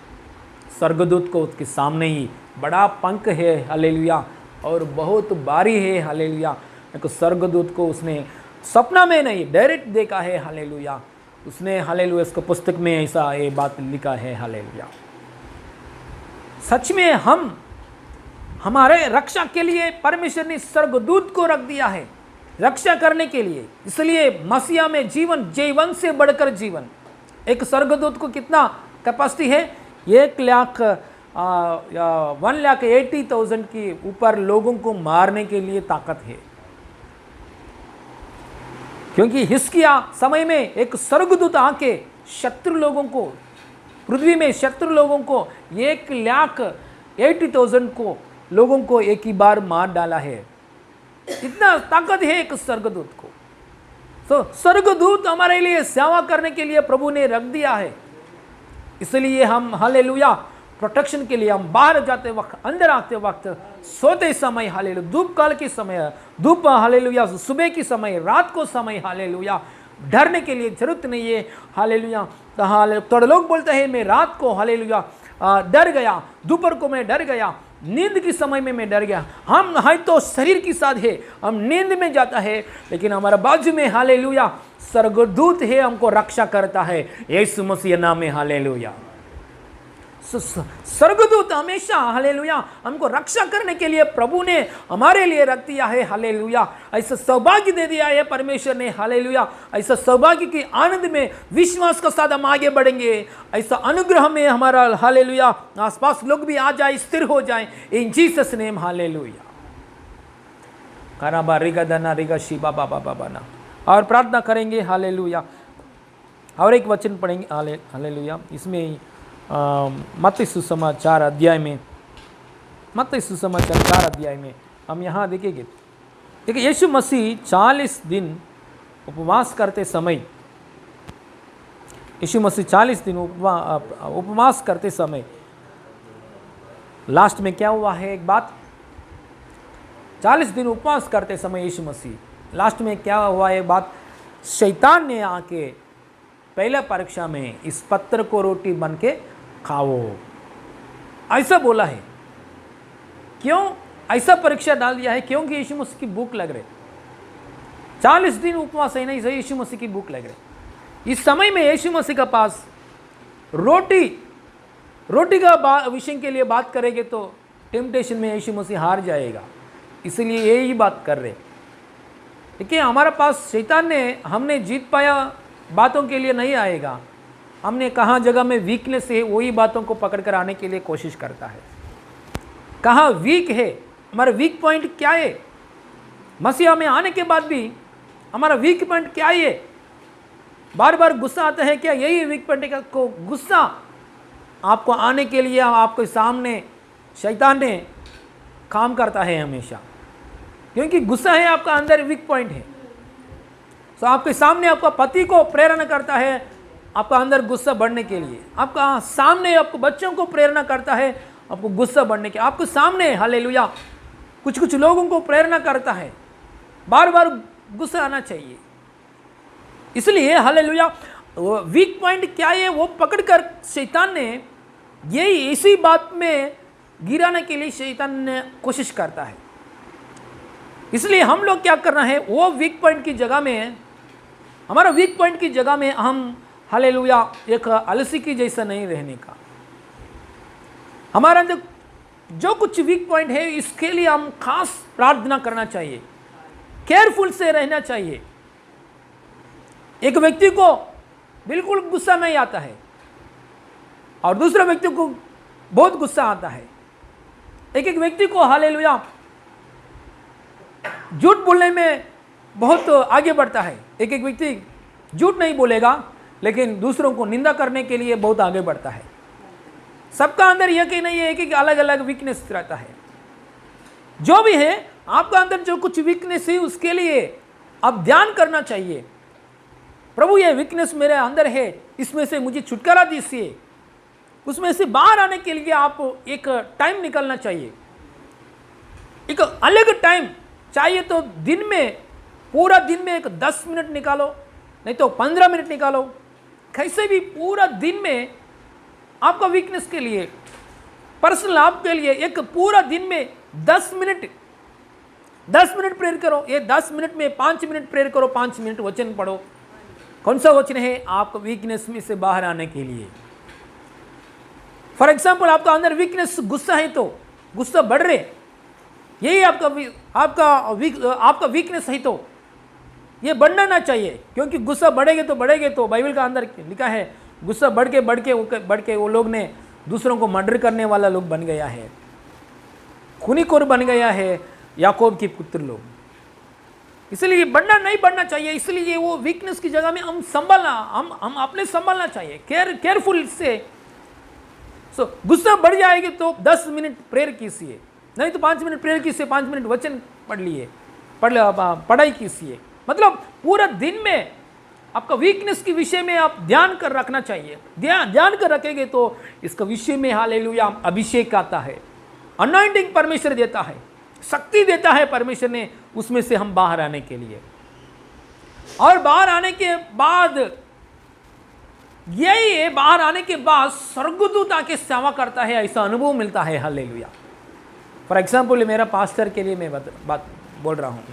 A: स्वर्गदूत को उसके सामने ही, बड़ा पंख है, हालेलुया, और बहुत भारी है। हालेलुया। एक स्वर्गदूत को उसने सपना में नहीं, डायरेक्ट देखा है। हालेलुया। उसने, हालेलुया, इसको पुस्तक में ऐसा ये बात लिखा है। हालेलुया। सच में हमारे रक्षा के लिए परमेश्वर ने स्वर्गदूत को रख दिया है, रक्षा करने के लिए। इसलिए मसीहा में जीवन, जीवन से बढ़कर जीवन। एक स्वर्गदूत को कितना कैपेसिटी है? 1,80,000 के ऊपर लोगों को मारने के लिए ताकत है। क्योंकि हिजकिया समय में एक स्वर्गदूत आके शत्रु लोगों को, पृथ्वी में शत्रु लोगों को 1,80,000 को लोगों को एक ही बार मार डाला है। इतना ताकत है एक स्वर्गदूत को। तो स्वर्गदूत हमारे लिए सेवा करने के लिए प्रभु ने रख दिया है। इसलिए हम, हालेलुया, प्रोटेक्शन के लिए हम बाहर जाते वक्त, अंदर आते वक्त, सोते समय, हालेलुया, धूप काल के समय, धूप, हालेलुया, सुबह के समय, रात को समय, हालेलुया, डरने के लिए जरूरत नहीं है। हालेलुया। तो थोड़े लोग बोलते हैं मैं रात को, हालेलुया, डर गया, दोपहर को मैं डर गया, नींद के समय में मैं डर गया। हम है तो शरीर के साथ है, हम नींद में जाता है, लेकिन हमारा बाजू में, हालेलुया, स्वर्गदूत है, हमको रक्षा करता है, यीशु मसीह नाम में। हालेलुया। स्वर्गदूत हमेशा, हालेलुया, हमको रक्षा करने के लिए प्रभु ने हमारे लिए रख दिया है। हालेलुया। ऐसा सौभाग्य दे दिया है परमेश्वर ने। हालेलुया। ऐसा सौभाग्य के आनंद में विश्वास के साथ हम आगे बढ़ेंगे। ऐसा अनुग्रह में हमारा, हालेलुया, आसपास लोग भी आ जाए, स्थिर हो जाए, इन जीसस नेम। हालेलुया। काराबा रिगा दना रिगा शिबा बाबा बाबा ना। और प्रार्थना करेंगे। हालेलुया। और एक वचन पढ़ेंगे। हालेलुया। इसमें मत्ती सुसमाचार अध्याय में, मत्ती सुसमाचार 4 अध्याय में हम यहाँ देखेंगे। देखिए, यीशु मसीह 40 दिन उपवास करते समय, यीशु मसीह 40 दिन उपवास करते समय लास्ट में क्या हुआ है? एक बात, 40 दिन उपवास करते समय यीशु मसीह लास्ट में क्या हुआ है? एक बात, शैतान ने आके पहले परीक्षा में इस पत्थर को रोटी बन के खाओ, ऐसा बोला है। क्यों ऐसा परीक्षा डाल दिया है? क्योंकि यीशु मसीह की भूख लग रही। 40 दिन उपवास है नहीं, सही, यीशु मसीह की भूख लग रही। इस समय में यीशु मसीह के पास रोटी का विषय के लिए बात करेंगे तो टेम्पटेशन में यीशु मसीह हार जाएगा। इसलिए यही बात कर रहे। देखिए हमारे पास शैतान ने हमने जीत पाया बातों के लिए नहीं आएगा। हमने कहाँ जगह में वीकनेस है वही बातों को पकड़ कर आने के लिए कोशिश करता है। कहाँ वीक है, हमारा वीक पॉइंट क्या है, मसीहा में आने के बाद भी हमारा वीक पॉइंट क्या है। बार बार गुस्सा आता है क्या, यही वीक पॉइंट का को गुस्सा आपको आने के लिए आपके सामने शैतान ने काम करता है हमेशा, क्योंकि गुस्सा है आपका अंदर वीक पॉइंट है। तो आपके सामने आपका पति को प्रेरणा करता है आपका अंदर गुस्सा बढ़ने के लिए, आपका सामने आपको बच्चों को प्रेरणा करता है आपको गुस्सा बढ़ने के, आपको सामने हालेलुया कुछ कुछ लोगों को प्रेरणा करता है बार बार गुस्सा आना चाहिए। इसलिए हालेलुया वीक पॉइंट क्या है वो पकड़कर शैतान ने यही इसी बात में गिराने के लिए शैतान ने कोशिश करता है। इसलिए हम लोग क्या करना है, वो वीक पॉइंट की जगह में, हमारा वीक पॉइंट की जगह में हम हालेलुया एक आलसी की जैसा नहीं रहने का। हमारा अंदर जो कुछ वीक पॉइंट है इसके लिए हम खास प्रार्थना करना चाहिए, केयरफुल से रहना चाहिए। एक व्यक्ति को बिल्कुल गुस्सा नहीं आता है और दूसरे व्यक्ति को बहुत गुस्सा आता है। एक व्यक्ति को हालेलुया झूठ बोलने में बहुत आगे बढ़ता है, एक व्यक्ति झूठ नहीं बोलेगा लेकिन दूसरों को निंदा करने के लिए बहुत आगे बढ़ता है। सबका अंदर यह कि नहीं है, एक अलग अलग वीकनेस रहता है। जो भी है आपका अंदर जो कुछ वीकनेस है उसके लिए आप ध्यान करना चाहिए, प्रभु ये वीकनेस मेरे अंदर है, इसमें से मुझे छुटकारा दीजिए। उसमें से बाहर आने के लिए आप एक टाइम निकालना चाहिए, एक अलग टाइम चाहिए। तो दिन में पूरा दिन में एक 10 मिनट निकालो, नहीं तो 15 मिनट निकालो, कैसे भी पूरा दिन में आपका वीकनेस के लिए, पर्सनल आपके लिए एक पूरा दिन में 10 मिनट प्रेयर करो। ये 10 मिनट में 5 मिनट प्रेयर करो, 5 मिनट वचन पढ़ो। कौन सा वचन है आपको वीकनेस में से बाहर आने के लिए। फॉर एग्जाम्पल आपका अंदर वीकनेस गुस्सा है तो गुस्सा बढ़ रहे, यही आपका वीकनेस है तो ये बढ़ना ना चाहिए, क्योंकि गुस्सा बढ़ेगे तो बाइबल का अंदर लिखा है गुस्सा बढ़ के वो लोग ने दूसरों को मर्डर करने वाला लोग बन गया है, खूनीखोर बन गया है याकूब के पुत्र लोग। इसलिए बढ़ना नहीं बढ़ना चाहिए। इसलिए वो वीकनेस की जगह में हम अपने संभालना चाहिए, केयरफुल से। गुस्सा बढ़ जाएगी तो 10 मिनट प्रेयर कीजिए, नहीं तो 5 मिनट प्रेयर कीजिए, 5 मिनट वचन पढ़ाई कीजिए। मतलब पूरा दिन में आपका वीकनेस के विषय में आप ध्यान कर रखना चाहिए। ध्यान कर रखेंगे तो इसका विषय में हालेलुया अभिषेक आता है, अनॉइंटिंग परमेश्वर देता है, शक्ति देता है परमेश्वर ने, उसमें से हम बाहर आने के लिए। और बाहर आने के बाद यही है, बाहर आने के बाद स्वर्गदूत आके सेवा करता है, ऐसा अनुभव मिलता है। हालेलुया। फॉर एग्जाम्पल मेरा पास्टर के लिए मैं बात बोल रहा हूँ।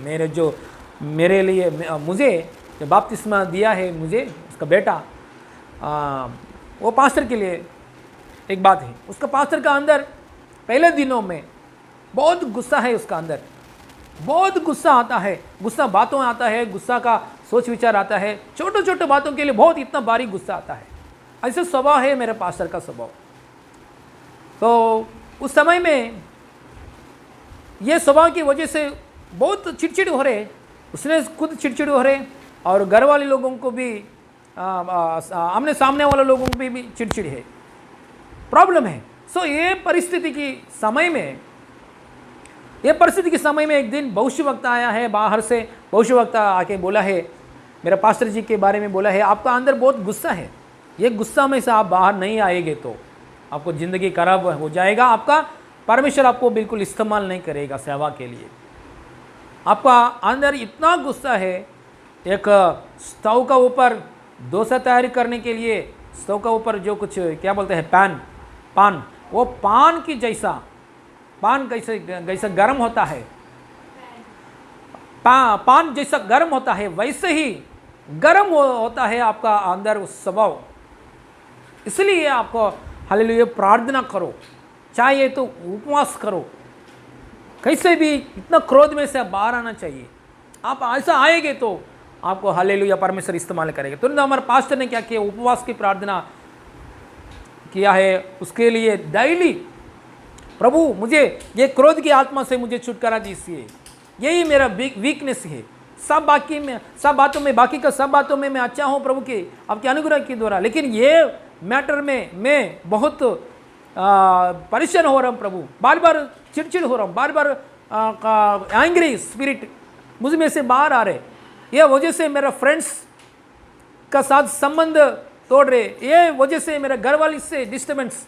A: मेरे लिए मुझे जो बपतिस्मा दिया है मुझे उसका बेटा, वो पास्टर के लिए एक बात है। उसका पास्टर का अंदर पहले दिनों में बहुत गुस्सा है, उसका अंदर बहुत गुस्सा आता है, गुस्सा बातों आता है, गुस्सा का सोच विचार आता है, छोटे छोटे बातों के लिए बहुत इतना भारी गुस्सा आता है। ऐसे स्वभाव है मेरे पास्टर का स्वभाव। तो उस समय में ये स्वभाव की वजह से बहुत चिड़चिड़ हो रहे, उसने खुद चिड़चिड़ हो रहे और घर वाले लोगों को भी, आमने सामने वाले लोगों को भी चिड़चिड़ है, प्रॉब्लम है। ये परिस्थिति के समय में एक दिन भविष्यवक्ता आया है बाहर से। भविष्यवक्ता आके बोला है, मेरे पास्टर जी के बारे में बोला है, आपका अंदर बहुत गुस्सा है, ये गुस्सा में से आप बाहर नहीं आएंगे तो आपको ज़िंदगी खराब हो जाएगा, आपका परमेश्वर आपको बिल्कुल इस्तेमाल नहीं करेगा सेवा के लिए। आपका अंदर इतना गुस्सा है, एक स्टोव का ऊपर डोसा तैयारी करने के लिए स्टोव का ऊपर जो कुछ क्या बोलते हैं पान, वो पान जैसा गर्म होता है, पान जैसा गर्म होता है वैसे ही गर्म होता है आपका अंदर स्वभाव। इसलिए आपको हालेलुया प्रार्थना करो, चाहिए तो उपवास करो, कैसे भी इतना क्रोध में से बाहर आना चाहिए। आप ऐसा आएंगे तो आपको हालेलुया परमेश्वर इस्तेमाल करेंगे। तुरंत हमारे पास्टर ने क्या किया, उपवास की प्रार्थना किया है उसके लिए डेली, प्रभु मुझे ये क्रोध की आत्मा से मुझे छुटकारा दीजिए, यही मेरा वीकनेस है। सब बातों में बाकी का सब बातों में मैं अच्छा हूँ प्रभु के आपके अनुग्रह के द्वारा, लेकिन ये मैटर में मैं बहुत परेशान हो रहा हूँ प्रभु, बार बार चिड़चिड़ हो रहा हूँ, बार बार एंग्री स्पिरिट मुझ में से बाहर आ रहे, ये वजह से मेरा फ्रेंड्स का साथ संबंध तोड़ रहे, ये वजह से मेरा घर वाली से डिस्टर्बेंस,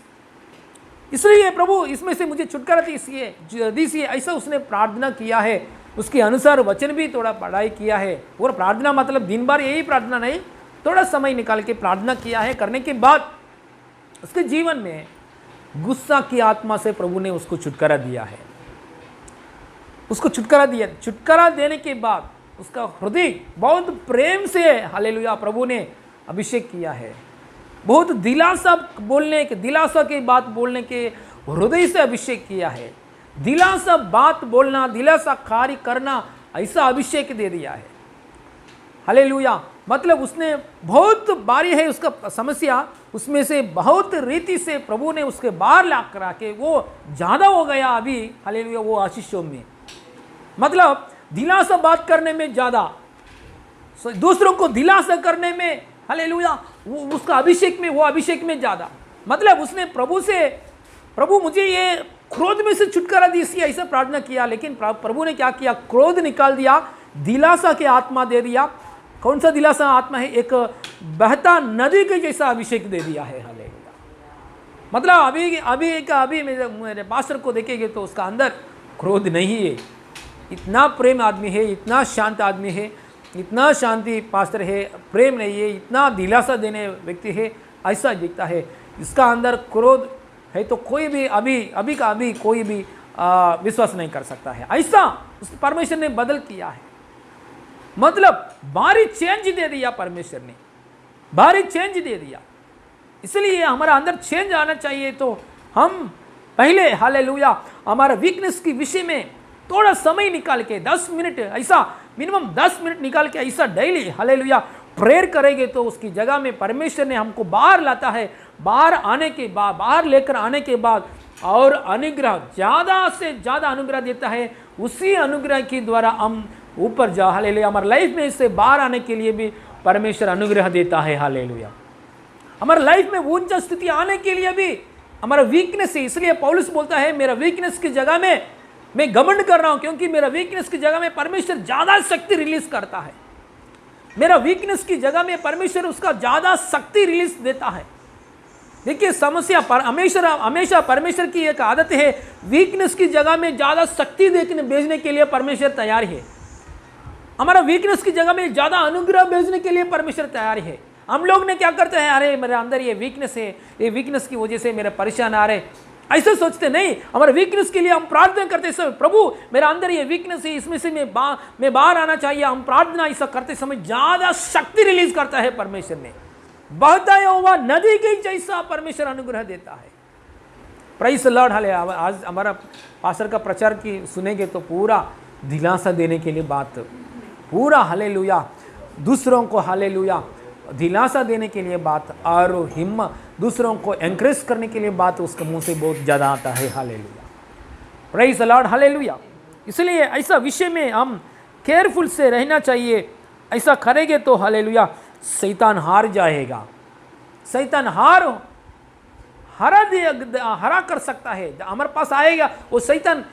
A: इसलिए प्रभु इसमें से मुझे छुटकारा दीजिए। ऐसा उसने प्रार्थना किया है, उसके अनुसार वचन भी थोड़ा पढ़ाई किया है। और प्रार्थना मतलब दिन भर यही प्रार्थना नहीं, थोड़ा समय निकाल के प्रार्थना किया है। करने के बाद उसके जीवन में गुस्सा की आत्मा से प्रभु ने उसको छुटकारा दिया है, उसको छुटकारा दिया। छुटकारा देने के बाद उसका हृदय बहुत प्रेम से हालेलुया प्रभु ने अभिषेक किया है, बहुत दिलासा की बात बोलने के हृदय से अभिषेक किया है, दिलासा बात बोलना, दिलासा कार्य करना, ऐसा अभिषेक दे दिया है। हालेलुया मतलब उसने बहुत बारी है उसका समस्या, उसमें से बहुत रीति से प्रभु ने उसके बाहर ला करा के वो ज़्यादा हो गया अभी। हालेलुया वो आशीषों में मतलब दिलासा बात करने में ज़्यादा, दूसरों को दिलासा करने में हालेलुया वो उसका अभिषेक में, वो अभिषेक में ज़्यादा। मतलब उसने प्रभु मुझे ये क्रोध में से छुटकारा दीजिए ऐसा प्रार्थना किया, लेकिन प्रभु ने क्या किया, क्रोध निकाल दिया, दिलासा की आत्मा दे दिया। कौन सा दिलासा आत्मा है, एक बहता नदी के जैसा अभिषेक दे दिया है। हालेलुया मतलब अभी मेरे पास्टर को देखेंगे तो उसका अंदर क्रोध नहीं है, इतना प्रेम आदमी है, इतना शांत आदमी है, इतना शांति पास्टर है, प्रेम नहीं है, इतना दिलासा देने व्यक्ति है, ऐसा दिखता है। इसका अंदर क्रोध है तो कोई भी अभी कोई भी विश्वास नहीं कर सकता है। ऐसा उस परमेश्वर ने बदल किया है, मतलब भारी चेंज दे दिया परमेश्वर ने, भारी चेंज दे दिया। इसलिए हमारा अंदर चेंज आना चाहिए। तो हम पहले हालेलुया हमारा वीकनेस के विषय में थोड़ा समय निकाल के 10 मिनट, ऐसा मिनिमम 10 मिनट निकाल के ऐसा डेली हालेलुया प्रेयर करेंगे तो उसकी जगह में परमेश्वर ने हमको बाहर लाता है। बाहर लेकर आने के बाद और अनुग्रह ज़्यादा से ज़्यादा अनुग्रह देता है। उसी अनुग्रह के द्वारा हम ऊपर जा हालेलुया हमारे लाइफ में इससे बाहर आने के लिए भी परमेश्वर अनुग्रह देता है। हालेलुया हमारे लाइफ में ऊंचा स्थिति आने के लिए भी हमारा वीकनेस है। इसलिए पौलुस बोलता है मेरा वीकनेस की जगह में मैं घमंड कर रहा हूं, क्योंकि मेरा वीकनेस की जगह में परमेश्वर ज्यादा शक्ति रिलीज करता है। मेरा वीकनेस की जगह में परमेश्वर उसका ज्यादा शक्ति रिलीज देता है। देखिए समस्या पर हमेशा परमेश्वर की एक आदत है, वीकनेस की जगह में ज्यादा शक्ति भेजने के लिए परमेश्वर तैयार है। हमारा वीकनेस की जगह में ज्यादा अनुग्रह भेजने के लिए परमेश्वर तैयार है। हम लोग ने क्या करते हैं, अरे मेरे अंदर ये वीकनेस है, ये वीकनेस की वजह से मेरे परेशान आ रहे, ऐसे सोचते नहीं। हमारे वीकनेस के लिए हम प्रार्थना करते समय प्रभु मेरा अंदर ये वीकनेस है, इसमें से मैं बाहर आना चाहिए। हम प्रार्थना ऐसा करते समय ज्यादा शक्ति रिलीज करता है परमेश्वर ने, बहता हुआ नदी के जैसा परमेश्वर अनुग्रह देता है। Praise the Lord. हालेलुया आज हमारा पास्टर का प्रचार की सुनेंगे तो पूरा दिलासा देने के लिए बात, पूरा हालेलुया दूसरों को हालेलुया दिलासा देने के लिए बात और हिम्मत दूसरों को एनकरेज करने के लिए बात उसके मुंह से बहुत ज़्यादा आता है। Hallelujah praise the Lord. Hallelujah इसलिए ऐसा विषय में हम केयरफुल से रहना चाहिए। ऐसा करेंगे तो हालेलुया शैतान हार जाएगा। शैतान हरा कर सकता है, हमारे पास आएगा वो शैतान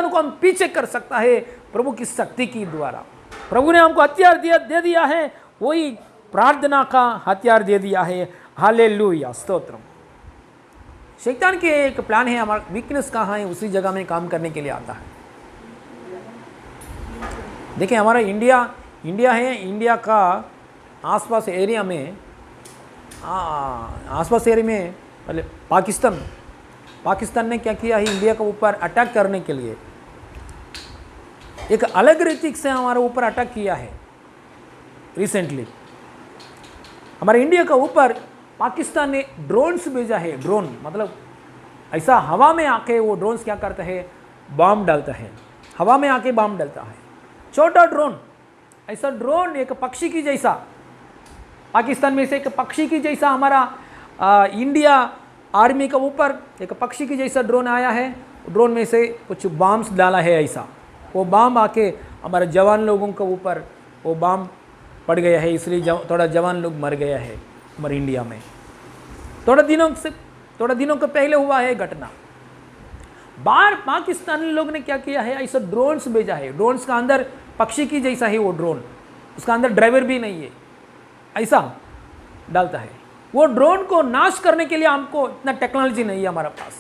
A: को हम पीछे कर सकता है प्रभु की शक्ति की द्वारा। प्रभु ने हमको हथियार दे दिया है, वही प्रार्थना का हथियार दे दिया है। हालेलुया स्तोत्रम। शैतान के एक प्लान है, हमारा वीकनेस कहाँ है उसी जगह में काम करने के लिए आता है। देखिए हमारा इंडिया है, इंडिया का आसपास एरिया में पहले पाकिस्तान ने क्या किया है, इंडिया के ऊपर अटैक करने के लिए एक अलग रीति से हमारे ऊपर अटैक किया है। रिसेंटली हमारे इंडिया का ऊपर पाकिस्तान ने ड्रोन्स भेजा है। ड्रोन मतलब ऐसा हवा में आके वो ड्रोन्स क्या करता है, बॉम्ब डालता है, हवा में आके बॉम्ब डालता है। छोटा ड्रोन, ऐसा ड्रोन एक पक्षी की जैसा, पाकिस्तान में से एक पक्षी की जैसा हमारा इंडिया आर्मी के ऊपर एक पक्षी की जैसा ड्रोन आया है। ड्रोन में से कुछ बॉम्ब्स डाला है ऐसा, वो बॉम्ब आके हमारे जवान लोगों के ऊपर वो बॉम्ब पड़ गया है, इसलिए थोड़ा जवान लोग मर गया है हमारे इंडिया में। थोड़ा दिनों के पहले हुआ है घटना। बाहर पाकिस्तानी लोग ने क्या किया है, ऐसा ड्रोन्स भेजा है। ड्रोन्स का अंदर पक्षी की जैसा है वो ड्रोन, उसका अंदर ड्राइवर भी नहीं है, ऐसा डालता है। वो ड्रोन को नाश करने के लिए हमको इतना टेक्नोलॉजी नहीं है हमारे पास।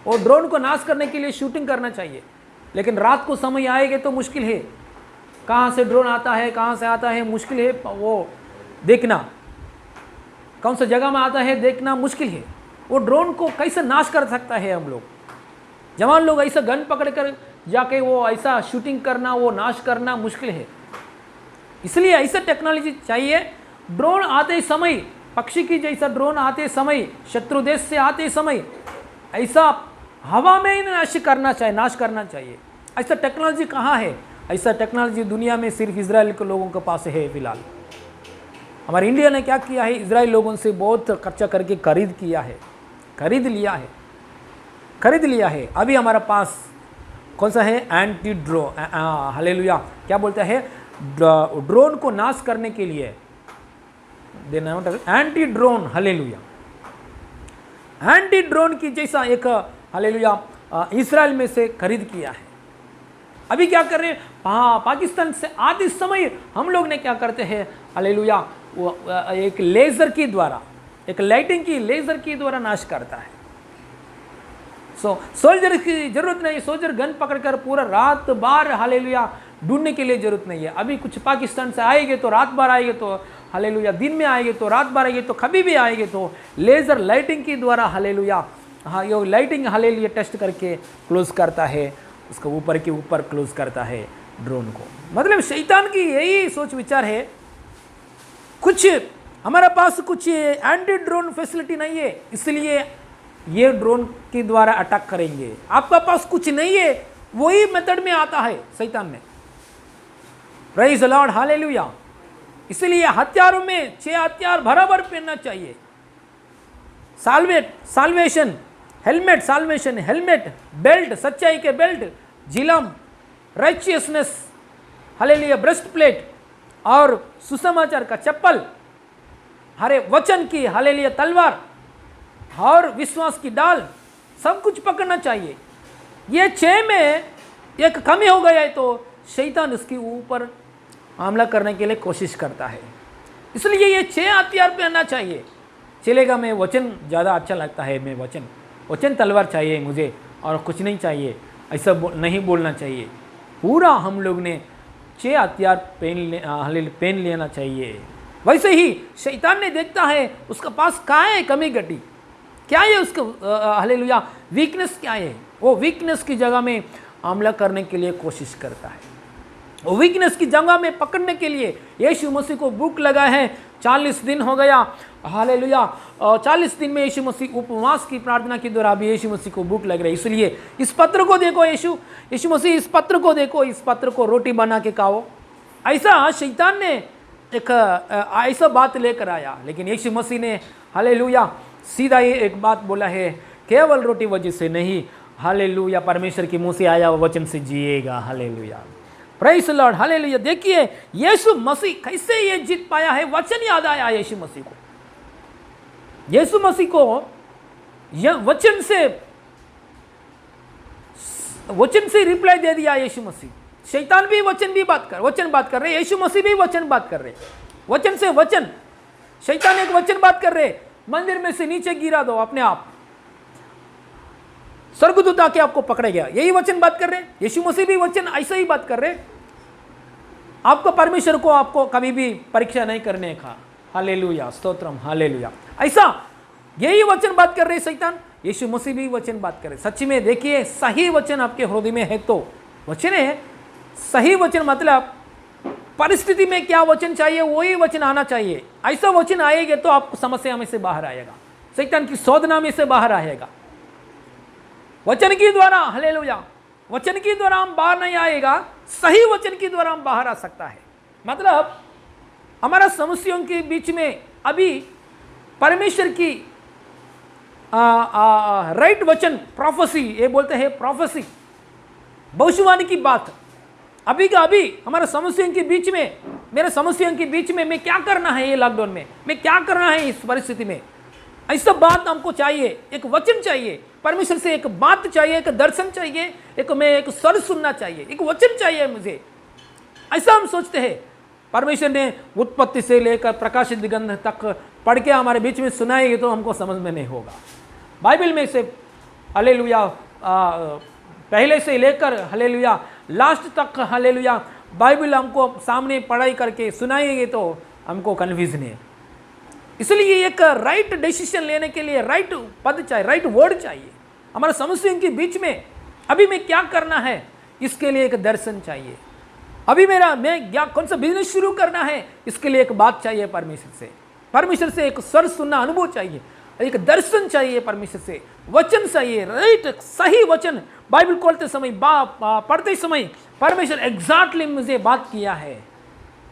A: वो ड्रोन को नाश करने के लिए शूटिंग करना चाहिए, लेकिन रात को समय आएगा तो मुश्किल है, कहाँ से ड्रोन आता है कहाँ से आता है मुश्किल है, वो देखना कौन सा जगह में आता है देखना मुश्किल है। वो ड्रोन को कैसे नाश कर सकता है हम लोग, जवान लोग ऐसा गन पकड़ कर जाके वो ऐसा शूटिंग करना, वो नाश करना मुश्किल है। इसलिए ऐसा टेक्नोलॉजी चाहिए। ड्रोन आते समय, पक्षी की जैसा ड्रोन आते समय, शत्रु देश से आते समय ऐसा हवा में ही नाश करना चाहिए। ऐसा टेक्नोलॉजी कहाँ है? ऐसा टेक्नोलॉजी दुनिया में सिर्फ इजराइल के लोगों के पास है फिलहाल। हमारे इंडिया ने क्या किया है, इजराइल लोगों से बहुत खर्चा करके खरीद लिया है। अभी हमारा पास कौन सा है, एंटी ड्रोन, हालेलुया, क्या बोलता है, ड्रोन को नाश करने के लिए देना, anti drone, hallelujah, anti drone की जैसा एक, हालेलुया, इजराइल में से खरीद किया है। अभी क्या कर रहे हैं, पाकिस्तान से आते समय हम लोग ने क्या करते हैं, हालेलुया, वो एक लेज़र की द्वारा, एक लाइटिंग की लेज़र की द्वारा नाश करता है। सोल्जर की जरूरत नहीं, सोल्जर गन पकड़कर पूरा रात बार, हालेलुया, ढूंढने के लिए जरूरत नहीं है। अभी कुछ पाकिस्तान से आएंगे तो रात बार आएंगे, तो हालेलुया, दिन में आएंगे तो रात बार आएंगे, तो कभी भी आएंगे तो लेज़र लाइटिंग की द्वारा, हालेलुया, हाँ, ये लाइटिंग, हालेलुया, टेस्ट करके क्लोज करता है, उसका ऊपर के ऊपर क्लोज करता है ड्रोन को। मतलब शैतान की यही सोच विचार है। कुछ हमारे पास कुछ एंटी ड्रोन फैसिलिटी नहीं है, इसलिए ये ड्रोन के द्वारा अटैक करेंगे। आपका पास कुछ नहीं है, वही मेथड में आता है शैतान में। Praise the Lord, hallelujah. इसलिए हथियारों में 6 हथियार बराबर पहनना चाहिए। साल्वेशन हेलमेट, बेल्ट, सच्चाई के बेल्ट, जिलम, राइचियसनेस, हालेलुया, ब्रेस्ट प्लेट और सुसमाचार का चप्पल, हरे वचन की, हालेलुया, तलवार और विश्वास की डाल, सब कुछ पकड़ना चाहिए। ये 6 में एक कमी हो गया है तो शैतान इसके ऊपर हमला करने के लिए कोशिश करता है। इसलिए ये 6 हथियार पहनना चाहिए। चलेगा, मैं वचन ज़्यादा अच्छा लगता है, मैं वचन तलवार चाहिए मुझे और कुछ नहीं चाहिए, ऐसा नहीं बोलना चाहिए। पूरा हम लोग ने 6 हथियार पहन लेना चाहिए। वैसे ही शैतान ने देखता है उसका पास क्या है, कमी घटी क्या है, उसका हालेलुया वीकनेस क्या है, वो वीकनेस की जगह में हमला करने के लिए कोशिश करता है। वो वीकनेस की जगह में पकड़ने के लिए यीशु मसीह को भूख लगा है। 40 दिन हो गया, हालेलुया, 40 दिन में यीशु मसीह उपवास की प्रार्थना के द्वारा भी यीशु मसीह को भूख लग रही है। इसलिए इस पत्र को देखो, यीशु मसीह इस पत्र को देखो, इस पत्र को रोटी बना के खाओ। ऐसा शैतान ने एक ऐसा बात लेकर आया, लेकिन यीशु मसीह ने, हालेलुया, सीधा ये एक बात बोला है, केवल रोटी वजह से नहीं, हालेलुया, परमेश्वर के मुंह से आया वचन से जिएगा। Hallelujah, praise the Lord, hallelujah. देखिए यीशु मसीह कैसे ये जीत पाया है, वचन याद आया यीशु मसीह को। यीशु मसीह को यह वचन से रिप्लाई दे दिया यीशु मसीह। शैतान भी वचन बात कर रहे, यीशु मसीह भी वचन बात कर रहे, वचन से वचन। शैतान एक वचन बात कर रहे, मंदिर में से नीचे गिरा दो अपने आप, स्वर्गदूत आके आपको पकड़ेगा, यही वचन बात कर रहे। यीशु मसीह भी वचन ऐसा ही बात कर रहे। आपको परमेश्वर को आपको कभी भी परीक्षा नहीं करने का, हालेलुया, स्तोत्रम, हालेलुया, ऐसा यही वचन बात कर रहे शैतान। यीशु मसीह भी वचन बात कर रहे। सच में देखिए, सही वचन आपके हृदय में है तो वचन है। सही वचन मतलब परिस्थिति में क्या वचन चाहिए वही वचन आना चाहिए। ऐसा वचन आएगा तो आपको समस्या में से बाहर आएगा, शैतान की शोधना में से बाहर आएगा। वचन के द्वारा, हालेलुया, वचन के द्वारा हम बाहर नहीं आएगा, सही वचन के द्वारा हम बाहर आ सकता है। मतलब हमारा समस्याओं के बीच में अभी परमेश्वर की राइट वचन, प्रोफेसी, ये बोलते हैं प्रोफेसी, भविष्यवाणी की बात, अभी का अभी हमारा समस्याओं के बीच में, मेरे समस्याओं के बीच में मैं क्या करना है, ये लॉकडाउन में मैं क्या करना है इस परिस्थिति में, ऐसा बात हमको चाहिए। एक वचन चाहिए परमेश्वर से, एक बात चाहिए, एक दर्शन चाहिए, एक स्वर सुनना चाहिए, एक वचन चाहिए मुझे, ऐसा हम सोचते हैं। परमेश्वर ने उत्पत्ति से लेकर प्रकाशित दिगंत तक पढ़ के हमारे बीच में सुनाएगी तो हमको समझ में नहीं होगा। बाइबल में से हालेलुया पहले से लेकर हालेलुया लास्ट तक हालेलुया बाइबल हमको सामने पढ़ाई करके सुनाएंगे तो हमको कन्फ्यूजन है। इसलिए एक राइट डिसीजन लेने के लिए राइट पद चाहिए, राइट वर्ड चाहिए। हमारे समस्याओं के बीच में अभी मैं क्या करना है, इसके लिए एक दर्शन चाहिए। अभी मैं क्या कौन सा बिजनेस शुरू करना है, इसके लिए एक बात चाहिए परमेश्वर से एक स्वर सुनना अनुभव चाहिए, एक दर्शन चाहिए परमेश्वर से, वचन चाहिए, राइट सही वचन। बाइबल खोलते समय पढ़ते समय परमेश्वर एग्जैक्टली मुझे बात किया है,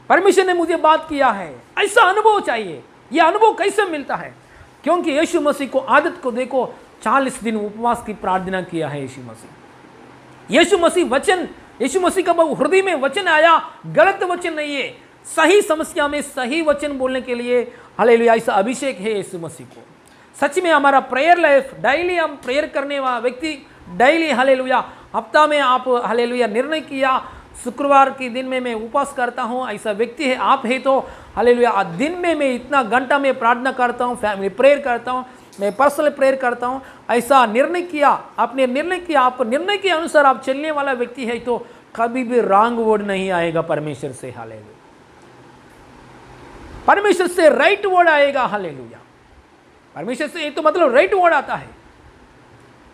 A: परमेश्वर ने मुझे बात किया है, ऐसा अनुभव चाहिए। यह अनुभव कैसे मिलता है? क्योंकि यीशु मसीह को आदत को देखो, 40 दिन उपवास की प्रार्थना किया है यीशु मसीह वचन, यीशु मसीह का हृदय में वचन आया, गलत वचन नहीं है, सही समस्या में सही वचन बोलने के लिए हालेलुया ऐसा अभिषेक है यीशु मसीह को। सच में हमारा प्रेयर लाइफ, डेली हम प्रेयर करने वाला व्यक्ति, डेली हालेलुया, हफ्ता में आप हालेलुया निर्णय किया शुक्रवार के दिन में मैं उपवास करता हूँ, ऐसा व्यक्ति है आप है तो हालेलुया दिन में मैं इतना घंटा में प्रार्थना करता हूँ, फैमिली प्रेयर करता हूँ, मैं पर्सनल प्रेयर करता हूँ, ऐसा निर्णय किया, आपने निर्णय किया, आपको निर्णय के अनुसार आप चलने वाला व्यक्ति है तो कभी भी रॉन्ग वर्ड नहीं आएगा परमेश्वर से। हालेलुया परमेश्वर से राइट वर्ड आएगा। हालेलुया परमेश्वर से तो मतलब राइट वर्ड आता है,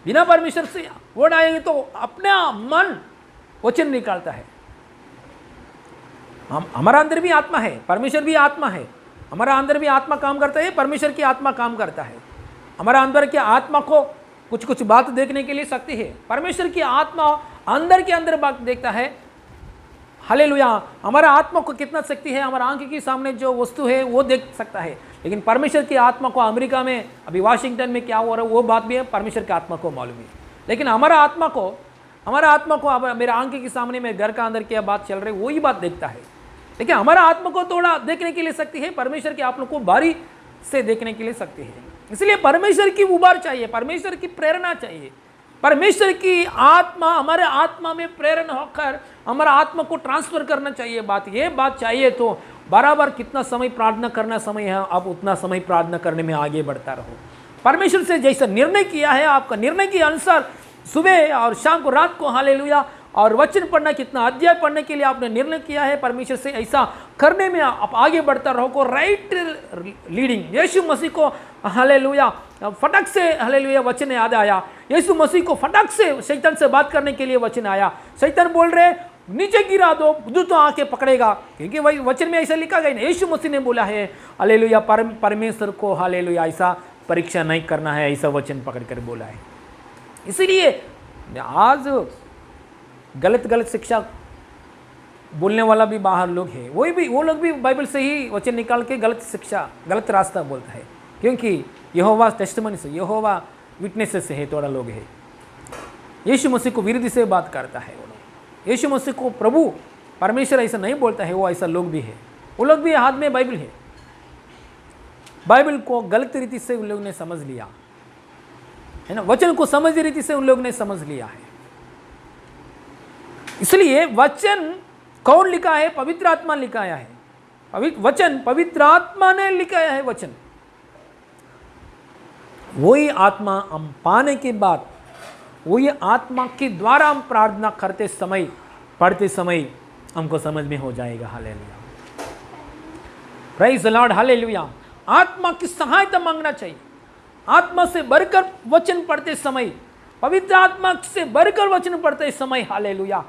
A: बिना परमेश्वर से वर्ड आएंगे तो अपना मन वचन निकालता है। हमारा अंदर भी आत्मा है, परमेश्वर भी आत्मा है, हमारा अंदर भी आत्मा काम करता है, परमेश्वर की आत्मा काम करता है। हमारा अंदर की आत्मा को कुछ कुछ बात देखने के लिए शक्ति है, परमेश्वर की आत्मा अंदर के अंदर बात देखता है। हालेलुया हमारा आत्मा को कितना शक्ति है, हमारा आंख के सामने जो वस्तु है वो देख सकता है, लेकिन परमेश्वर की आत्मा को अमेरिका में अभी वाशिंगटन में क्या हो रहा है वो बात भी है परमेश्वर की आत्मा को मालूम है। लेकिन हमारा आत्मा को अब मेरे आंख के सामने में घर का अंदर क्या बात चल रही है वही बात देखता है, लेकिन हमारा आत्मा को थोड़ा देखने के लिए शक्ति है, परमेश्वर की आत्मा को बारी से देखने के लिए शक्ति है। इसलिए परमेश्वर की उबार चाहिए, परमेश्वर की प्रेरणा चाहिए, परमेश्वर की आत्मा हमारे आत्मा में प्रेरणा होकर हमारा आत्मा को ट्रांसफर करना चाहिए। ये बात चाहिए तो बराबर कितना समय प्रार्थना करना समय है, आप उतना समय प्रार्थना करने में आगे बढ़ता रहो। परमेश्वर से जैसा निर्णय किया है, आपका निर्णय के अनुसार सुबह और शाम को, रात को हालेलुया और वचन पढ़ना, कितना अध्याय पढ़ने के लिए आपने निर्णय किया है, परमेश्वर से ऐसा करने में आप आगे बढ़ता रहो। राइट लीडिंग, यीशु मसीह को हालेलुया फटक से हालेलुया वचन याद आया, यीशु मसीह को फटक से शैतान से बात करने के लिए वचन आया। शैतान बोल रहे नीचे गिरा दो तो आके पकड़ेगा, क्योंकि वही वचन में ऐसा लिखा गया, यीशु मसीह ने बोला है हालेलुया परमेश्वर को हालेलुया ऐसा परीक्षा नहीं करना है, ऐसा वचन पकड़ कर बोला है। इसीलिए आज गलत शिक्षा बोलने वाला भी बाहर लोग है, वो लोग भी बाइबल से ही वचन निकाल के गलत शिक्षा, गलत रास्ता बोलता है, क्योंकि यहोवा टेस्टिमनी से, यहोवा विटनेसेस से है, थोड़ा लोग है यीशु मसीह को विरोधी से बात करता है। वो लोग यीशु मसीह को प्रभु परमेश्वर ऐसा नहीं बोलता है, वो ऐसा लोग भी है। वो लोग भी हाथ में बाइबल है, बाइबल को गलत रीति से उन लोग ने समझ लिया है ना, वचन को समझ रीति से उन लोग ने समझ लिया है। इसलिए वचन कौन लिखा है? पवित्र आत्मा लिखाया है। वचन पवित्र आत्मा ने लिखाया है। वचन वही आत्मा हम पाने के बाद, वही आत्मा के द्वारा हम प्रार्थना करते समय, पढ़ते समय हमको समझ में हो जाएगा। Hallelujah, praise the Lord, hallelujah. आत्मा की सहायता मांगना चाहिए। आत्मा से बढ़कर वचन पढ़ते समय, पवित्र आत्मा से बढ़कर वचन पढ़ते समय हालेलुया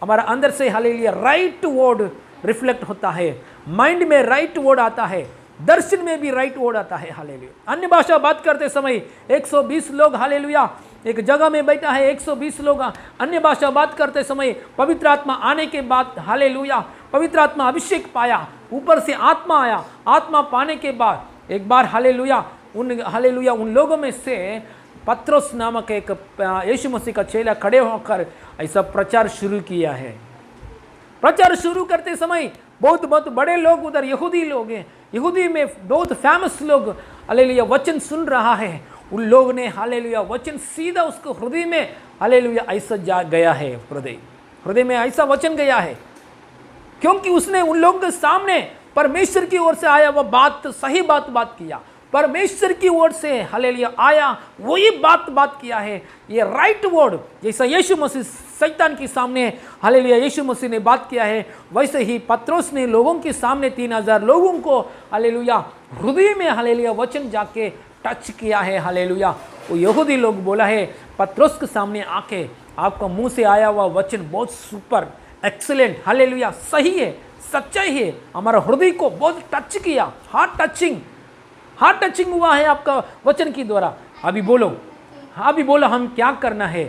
A: हमारा अंदर से हालेलुया राइट वर्ड रिफ्लेक्ट होता है, माइंड में राइट वर्ड आता है, दर्शन में भी राइट वर्ड आता है। हालेलुया अन्य भाषा बात करते समय 120 लोग हालेलुया एक जगह में बैठा है, 120 लोग अन्य भाषा बात करते समय पवित्र आत्मा आने के बाद, हालेलुया, पवित्र आत्मा अभिषेक पाया, ऊपर से आत्मा आया। आत्मा पाने के बाद एक बार हालेलुया उन लोगों में से पत्रोस नामक एक यीशु मसीह का चेला खड़े होकर ऐसा प्रचार शुरू किया है। प्रचार शुरू करते समय बहुत बड़े लोग उधर यहूदी लोग हैं, यहूदी में बहुत फेमस लोग हालेलुया वचन सुन रहा है। उन लोग ने हालेलुया वचन सीधा उसको हृदय में हालेलुया ऐसा जा गया है, हृदय में ऐसा वचन गया है, क्योंकि उसने उन लोगों के सामने परमेश्वर की ओर से आया वह बात, सही बात किया। परमेश्वर की ओर से हालेलुया आया वही बात किया है, ये राइट वर्ड। जैसा यीशु मसीह शैतान के सामने हालेलुया यीशु मसीह ने बात किया है, वैसे ही पत्रोस ने लोगों के सामने 3000 लोगों को हालेलुया हृदय में हालेलुया वचन जाके टच किया है। हालेलुया वो यहूदी लोग बोला है पत्रोस के सामने आके, आपका मुंह से आया हुआ वचन बहुत सुपर एक्सीलेंट हालेलुया सही है, सच्चाई है, हमारा हृदय को बहुत टच किया, हार्ट टचिंग हुआ है आपका वचन के द्वारा। अभी बोलो हम क्या करना है।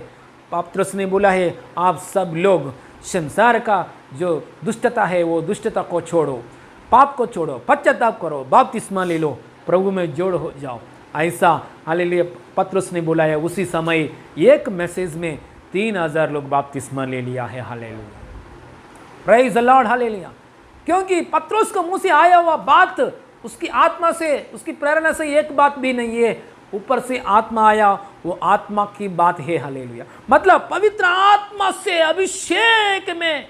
A: पत्रोस ने बोला है आप सब लोग संसार का जो दुष्टता है वो दुष्टता को छोड़ो, पाप को छोड़ो, पश्चाताप करो, बपतिस्मा ले लो, प्रभु में जोड़ हो जाओ। ऐसा हालेलुया पत्रोस ने बोला है। उसी समय एक मैसेज में 3000 लोग बपतिस्मा ले लिया है। Hallelujah, praise the Lord, hallelujah. क्योंकि पत्रोस को मुंह से आया हुआ बात उसकी आत्मा से, उसकी प्रेरणा से एक बात भी नहीं है, ऊपर से आत्मा आया, वो आत्मा की बात है। हालेलुया, मतलब पवित्र आत्मा से अभिषेक में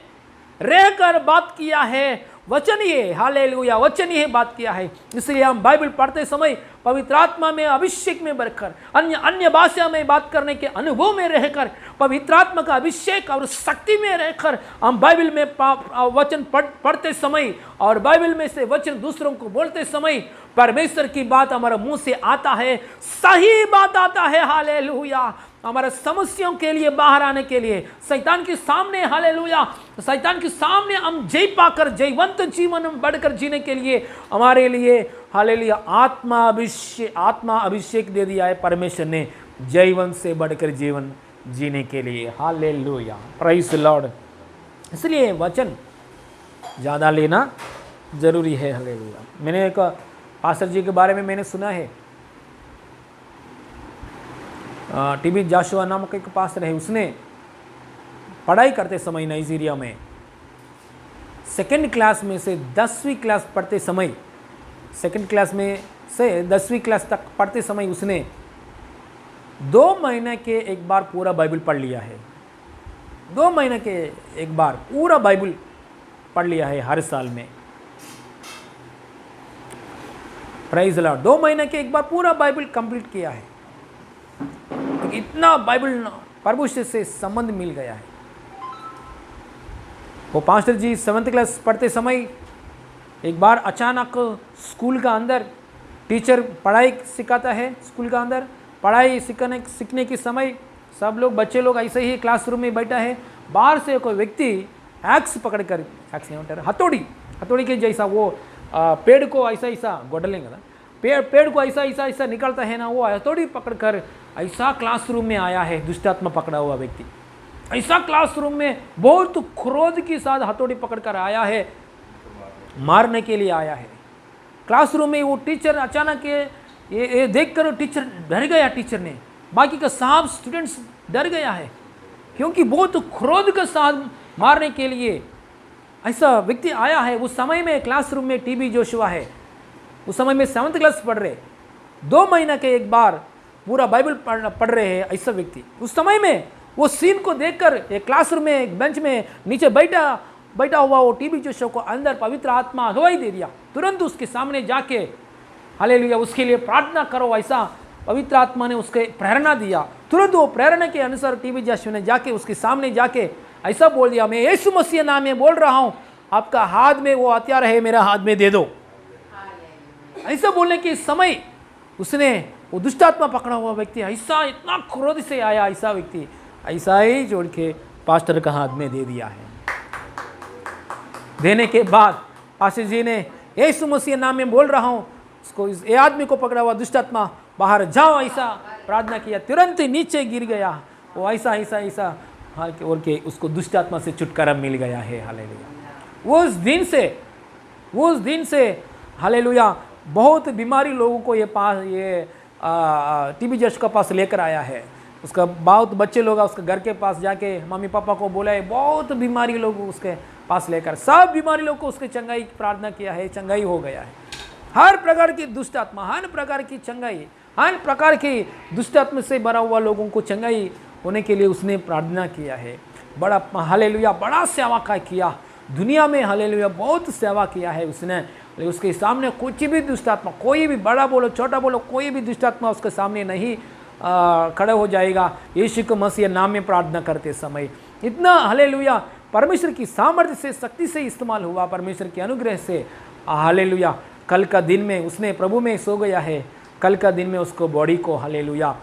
A: रहकर बात किया है, वचन ये हालेलुया वचन ही बात किया है। इसलिए हम बाइबल पढ़ते समय पवित्र आत्मा में अभिषेक में बढ़कर अन्य भाषा में बात करने के अनुभव में रहकर पवित्र आत्मा का अभिषेक और शक्ति में रहकर हम बाइबल में वचन पढ़ते समय और बाइबल में से वचन दूसरों को बोलते समय परमेश्वर की बात हमारे मुंह से आता है, सही बात आता है। हालेलुया, हमारे समस्याओं के लिए बाहर आने के लिए, शैतान के सामने हालेलुया शैतान के सामने हम जय पाकर जयवंत जीवन में बढ़कर जीने के लिए हमारे लिए हालेलुया आत्मा अभिषेक दे दिया है परमेश्वर ने, जयवंत से बढ़कर जीवन जीने के लिए। Hallelujah, praise the lord. इसलिए वचन ज़्यादा लेना जरूरी है। हालेलुया, मैंने एक पास्टर जी के बारे में मैंने सुना है, टीबी जाशुआ नामक एक पास्टर है, उसने पढ़ाई करते समय नाइजीरिया में 2nd क्लास में से 10वीं क्लास पढ़ते समय, 2nd क्लास में से 10वीं क्लास तक पढ़ते समय उसने 2 महीने के एक बार पूरा बाइबल पढ़ लिया है। 2 महीने के एक बार पूरा बाइबल पढ़ लिया है हर साल में। प्रेज द लॉर्ड, 2 महीने के एक बार पूरा बाइबल कंप्लीट किया है। इतना बाइबल प्रभु से संबंध मिल गया है। वो पास्टर जी 7th क्लास पढ़ते समय एक बार अचानक स्कूल का अंदर टीचर पढ़ाई सिखाता है, स्कूल का अंदर पढ़ाई सीखने के समय सब लोग बच्चे लोग ऐसे ही क्लासरूम में बैठा है, बाहर से कोई व्यक्ति एक्स पकड़कर, एक्स नहीं होता हथौड़ी के जैसा वो पेड़ को ऐसा गोडलेंगे ना, पेड़ को ऐसा निकलता है ना, वो हथौड़ी पकड़कर ऐसा क्लासरूम में आया है। दुष्टात्मा पकड़ा हुआ व्यक्ति ऐसा क्लासरूम में बहुत क्रोध के साथ हथौड़ी पकड़कर आया है, मारने के लिए आया है। क्लासरूम में वो टीचर अचानक ये देखकर टीचर डर गया, टीचर ने, बाकी का सब स्टूडेंट्स डर गया है, क्योंकि बहुत क्रोध के साथ मारने के लिए ऐसा व्यक्ति आया है। उस समय में क्लासरूम में टीबी जोशुआ है, उस समय में 7th क्लास पढ़ रहे, 2 महीने के एक बार पूरा बाइबल पढ़ रहे हैं ऐसा व्यक्ति। उस समय में वो सीन को देखकर एक क्लासरूम में एक बेंच में नीचे बैठा हुआ वो टीबी जोशुआ को अंदर पवित्र आत्मा अगुवाई दे दिया। तुरंत उसके सामने जाके हालेलुया उसके लिए प्रार्थना करो, ऐसा पवित्र आत्मा ने उसके प्रेरणा दिया। तुरंत वो प्रेरणा के अनुसार टीबी जोशुआ ने जाके उसके सामने जाके ऐसा बोल दिया, मैं यीशु मसीह नाम में बोल रहा हूँ, आपका हाथ में वो हथियार है, मेरा हाथ में दे दो। ऐसा बोलने के समय उसने वो दुष्टात्मा पकड़ा हुआ व्यक्ति ऐसा इतना क्रोध से आया, ऐसा व्यक्ति ऐसा ही जोड़ के पास्टर का हाथ में दे दिया है। देने के बाद पास्टर जी ने यीशु मसीह नाम में बोल रहा हूँ, उसको ये आदमी को पकड़ा हुआ दुष्टात्मा बाहर जाओ, ऐसा प्रार्थना किया, तुरंत ही नीचे गिर गया। वो ऐसा ऐसा ऐसा हाल के और के उसको दुष्ट आत्मा से छुटकारा मिल गया है। हालेलुया। उस दिन से हालेलुया बहुत बीमारी लोगों को ये टीबी जज का पास लेकर आया है। उसका बहुत बच्चे लोग उसके घर के पास जाके मम्मी पापा को बोला है, बहुत बीमारी लोग उसके पास लेकर, सब बीमारी लोग को उसके चंगाई प्रार्थना किया है, चंगाई हो गया है। हर प्रकार की दुष्ट आत्मा, हर प्रकार की चंगाई, हर प्रकार की दुष्ट आत्मा से भरा हुआ लोगों को चंगाई होने के लिए उसने प्रार्थना किया है। बड़ा हालेलुया, बड़ा सेवा का किया दुनिया में। हालेलुया, बहुत सेवा किया है उसने। उसके सामने कुछ भी दुष्ट आत्मा, कोई भी बड़ा बोलो छोटा बोलो, कोई भी दुष्ट आत्मा उसके सामने नहीं खड़ा हो जाएगा। यीशु के मसीह नाम में प्रार्थना करते समय इतना हालेलुया परमेश्वर की सामर्थ्य से, शक्ति से इस्तेमाल हुआ, परमेश्वर के अनुग्रह से। हालेलुया, कल का दिन में उसने प्रभु में सो गया है। कल का दिन में उसको बॉडी को हालेलुया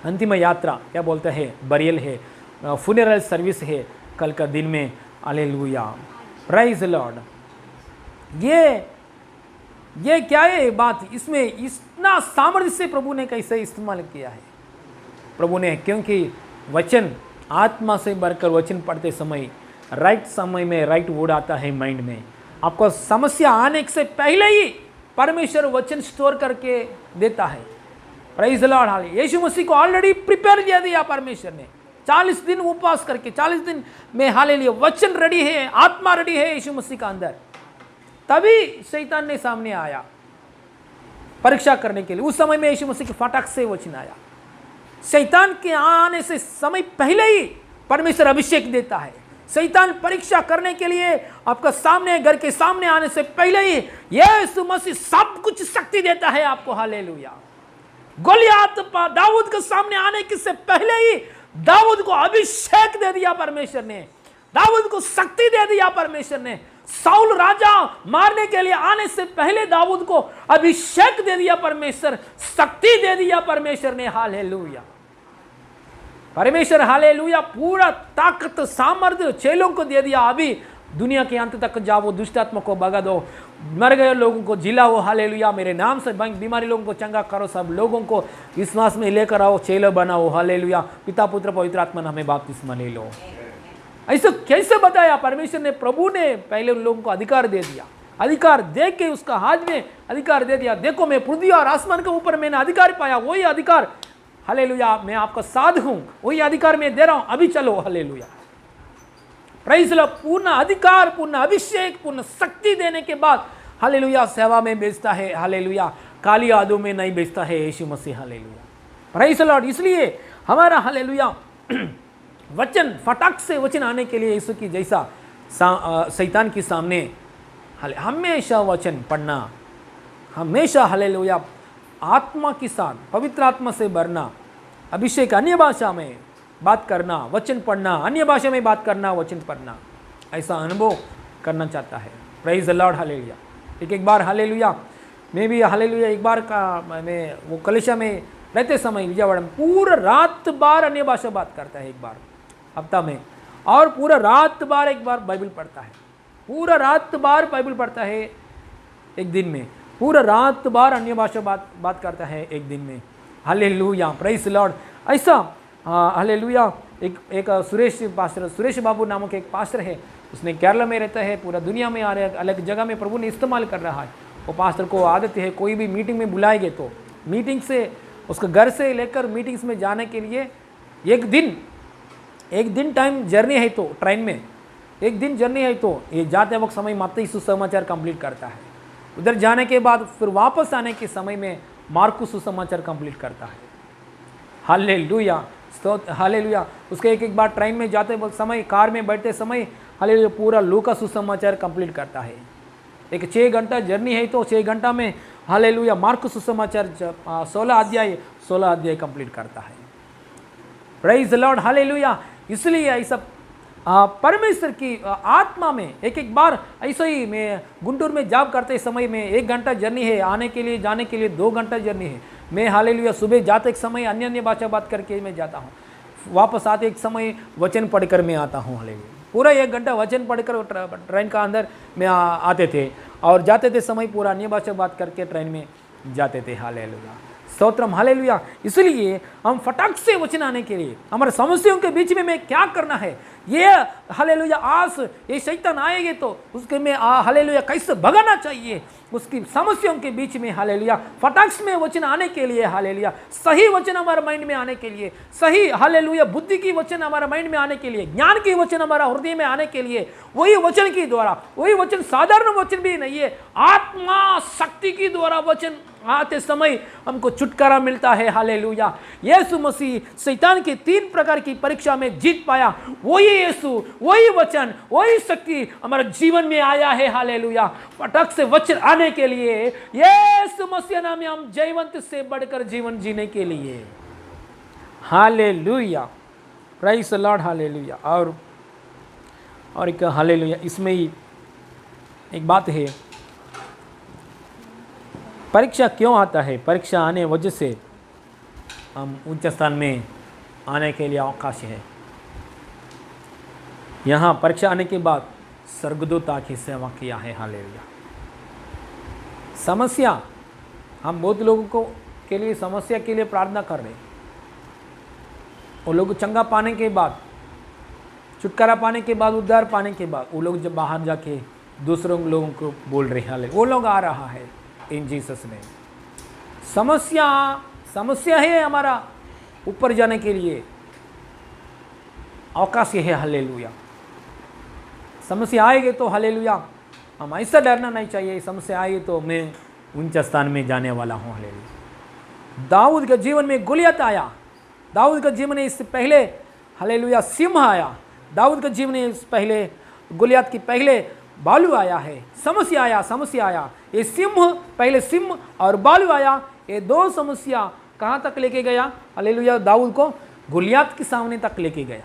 A: अंतिम यात्रा क्या बोलते हैं, बरियल है, फ्यूनरल सर्विस है कल का दिन में। Hallelujah, praise the Lord. ये क्या है बात, इसमें इतना सामर्थ्य से प्रभु ने कैसे इस्तेमाल किया है प्रभु ने, क्योंकि वचन आत्मा से भरकर वचन पढ़ते समय राइट समय में राइट वर्ड आता है माइंड में। आपको समस्या आने से पहले ही परमेश्वर वचन स्टोर करके देता है। Praise the Lord. Hallelujah, Yeshu Masih को ऑलरेडी प्रिपेयर किया दिया परमेश्वर ने। 40 दिन उपवास करके 40 दिन में हालेलुया वचन रेडी है, आत्मा रेडी है यीशु मसीह का अंदर। तभी शैतान ने सामने आया परीक्षा करने के लिए। उस समय में यीशु मसीह के फटाक से वचन आया। शैतान के आने से समय पहले ही परमेश्वर अभिषेक देता है। शैतान परीक्षा करने के लिए आपका सामने, घर के सामने आने से पहले ही यीशु मसीह सब कुछ शक्ति देता है आपको। हालेलुया, गोलियात दाऊद के सामने आने के से पहले ही दाऊद को अभिषेक दे दिया परमेश्वर ने, दाऊद को शक्ति दे दिया परमेश्वर ने। साउल राजा मारने के लिए आने से पहले दाऊद को अभिषेक दे दिया परमेश्वर, शक्ति दे दिया परमेश्वर ने। हालेलुया, परमेश्वर हालेलुया पूरा ताकत सामर्थ्य चेलों को दे दिया। अभी दुनिया के अंत तक जाओ, दुष्ट आत्मा को भगा दो, मर गए लोगों को जिलाओ। हालेलुया, मेरे नाम से बीमारी लोगों को चंगा करो, सब लोगों को विश्वास में लेकर आओ, चेलो बनाओ। हालेलुया, पिता पुत्र पवित्र आत्मा ने हमें बपतिस्मा ले लो। ऐसा कैसे बताया परमेश्वर ने, प्रभु ने पहले उन लोगों को अधिकार दे दिया। अधिकार दे के उसका हाथ में अधिकार दे दिया। देखो मैं पृथ्वी और आसमान के ऊपर मैंने अधिकार पाया, वही अधिकार हालेलुया मैं आपका साध हूं, वही अधिकार मैं दे रहा हूं, अभी चलो। Hallelujah, praise the Lord. पूर्ण अधिकार, पूर्ण अभिषेक, पूर्ण शक्ति देने के बाद हालेलुया सेवा में बेचता है। हालेलुया, काली आदू में नहीं बेचता है Yeshu Masih. Hallelujah, praise the lord. इसलिए हमारा हालेलुया वचन फटाक से वचन आने के लिए यीशु की जैसा शैतान के सामने हमेशा वचन पढ़ना, हमेशा हालेलुया आत्मा के साथ पवित्र आत्मा से भरना, अभिषेक, अन्य भाषा में बात करना, वचन पढ़ना, अन्य भाषा में बात करना, वचन पढ़ना, ऐसा अनुभव करना चाहता है। Praise the Lord. हालेलुया। एक बार हालेलुया मैं भी हालेलुया एक बार का मैं वो कलिशा में रहते समय विजयवाड़ा में पूरा रात बार अन्य भाषा बात करता है, एक बार हफ्ता में, और पूरा रात बार एक बार बाइबल पढ़ता है, पूरा रात बार बाइबल पढ़ता है एक दिन में, पूरा रात बार अन्य भाषा बात करता है एक दिन में। Hallelujah, praise the Lord. ऐसा हालेलुया एक सुरेश बाबू नामक एक पास्टर है, उसने केरला में रहता है, पूरा दुनिया में आ रहे अलग जगह में प्रभु ने इस्तेमाल कर रहा है। वो पास्टर को आदत है कोई भी मीटिंग में बुलाएंगे तो मीटिंग से उसके घर से लेकर मीटिंग्स में जाने के लिए एक दिन टाइम जर्नी है, तो ट्रेन में एक दिन जर्नी है, तो ये जाते वक्त समय मत्ती सुसमाचार कंप्लीट करता है, उधर जाने के बाद फिर वापस आने के समय में मार्कुस सुसमाचार कंप्लीट करता है। Hallelujah, hallelujah. उसके एक बार ट्रेन में जाते वक्त समय, कार में बैठते समय हालेलुया पूरा लूका सुसमाचार कंप्लीट करता है। एक 6 घंटा जर्नी है, तो 6 घंटा में हालेलुया मार्कुस सुसमाचार 16 अध्याय कंप्लीट करता है। Praise the Lord. हालेलुया। इसलिए ऐसा परमेश्वर की आत्मा में एक बार ऐसा ही मैं गुंटूर में जॉब करते समय में 1 घंटा जर्नी है, आने के लिए जाने के लिए 2 घंटा जर्नी है। मैं हालेलुया सुबह जाते एक समय अन्य भाषा बात करके मैं जाता हूँ, वापस आते एक समय वचन पढ़कर मैं आता हूँ। हालेलुया पूरा 1 घंटा वचन पढ़कर ट्रेन का अंदर में आते थे, और जाते थे समय पूरा अन्य भाषा बात करके ट्रेन में जाते थे। Hallelujah stotram, hallelujah. इसलिए हम फटाक से वचन आने के लिए हमारे समस्याओं के बीच में मैं क्या करना है, ये हालेलुया आस, ये शैतान आएंगे तो उसके में हालेलुया कैसे भगाना चाहिए, उसकी समस्याओं के बीच में हालेलुया फटाक में वचन आने के लिए, हालेलुया सही वचन हमारे माइंड में आने के लिए, सही हालेलुया बुद्धि की वचन हमारे माइंड में आने के लिए, ज्ञान की वचन हमारा हृदय में आने के लिए, वही वचन के द्वारा, वही वचन साधारण वचन भी नहीं है, आत्मा शक्ति के द्वारा वचन आते समय हमको छुटकारा मिलता है। हालेलुया। यीशु मसीह शैतान की 3 प्रकार की परीक्षा में जीत पाया, वही यीशु, वही वचन, वही शक्ति हमारे जीवन में आया है। हालेलुया। फटक से वचन आने के लिए यीशु मसीह नाम में हम जयवंत से बढ़कर जीवन जीने के लिए, hallelujah, praise the Lord, hallelujah. और एक हालेलुया, इसमें ही एक बात है, परीक्षा क्यों आता है, परीक्षा आने वजह से हम उच्च स्थान में आने के लिए अवकाश है। यहाँ परीक्षा आने के बाद स्वर्गदूता की सेवा किया है। हालेलुया। समस्या, हम बहुत लोगों के लिए समस्या के लिए प्रार्थना कर रहे हैं, वो लोग चंगा पाने के बाद, छुटकारा पाने के बाद, उद्धार पाने के बाद, वो लोग जब बाहर जाके दूसरों लोगों को बोल रहे हैं, वो लोग आ रहा है इन जीसस ने। समस्या है हमारा ऊपर जाने के लिए अवकाश है। हालेलुया। समस्या आएगी तो हालेलुया हम ऐसा डरना नहीं चाहिए, समस्या आई तो मैं ऊंचे स्थान में जाने वाला हूँ। हालेलुया। दाऊद के जीवन में गोलियत आया, दाऊद के जीवन में इससे पहले हालेलुया सिंह आया, दाऊद के जीवन में इससे पहले गोलियत की पहले बालू आया है। समस्या आया, ये सिंह, पहले सिंह और बालू आया, ये 2 समस्या कहाँ तक लेके गया, हालेलुया दाऊद को गोलियत के सामने तक लेके गया।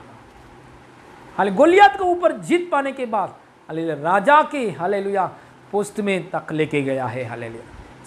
A: हाले गोलियत के ऊपर जीत पाने के बाद हालेलुया राजा के हालेलुया पोस्ट में तक लेके गया है। हालेलुया।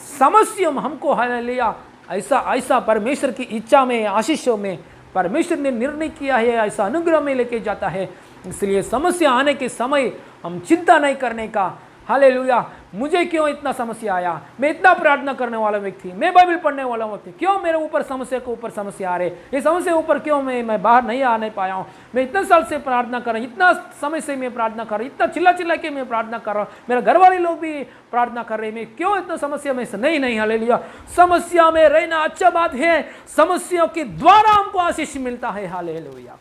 A: समस्या हमको हालेलुया ऐसा परमेश्वर की इच्छा में, आशीषों में परमेश्वर ने निर्णय किया है, ऐसा अनुग्रह में लेके जाता है। इसलिए समस्या आने के समय हम चिंता नहीं करने का, हालेलुया मुझे क्यों इतना समस्या आया, मैं इतना प्रार्थना करने वाला व्यक्ति, मैं बाइबल पढ़ने वाला व्यक्ति, क्यों मेरे ऊपर समस्या के ऊपर समस्या आ रहे, ये समस्या ऊपर क्यों मैं बाहर नहीं आने पाया हूँ, मैं इतना साल से प्रार्थना कर रहा हूँ, इतना समय से मैं प्रार्थना कर रहा हूँ, इतना चिल्ला के मैं प्रार्थना कर रहा हूँ, मेरे घर वाले लोग भी प्रार्थना कर रहे हैं, मैं क्यों इतना समस्या में से नहीं हालेलुया। समस्या में रहना अच्छा बात है, समस्याओं के द्वारा हमको आशीष मिलता है। हालेलुया।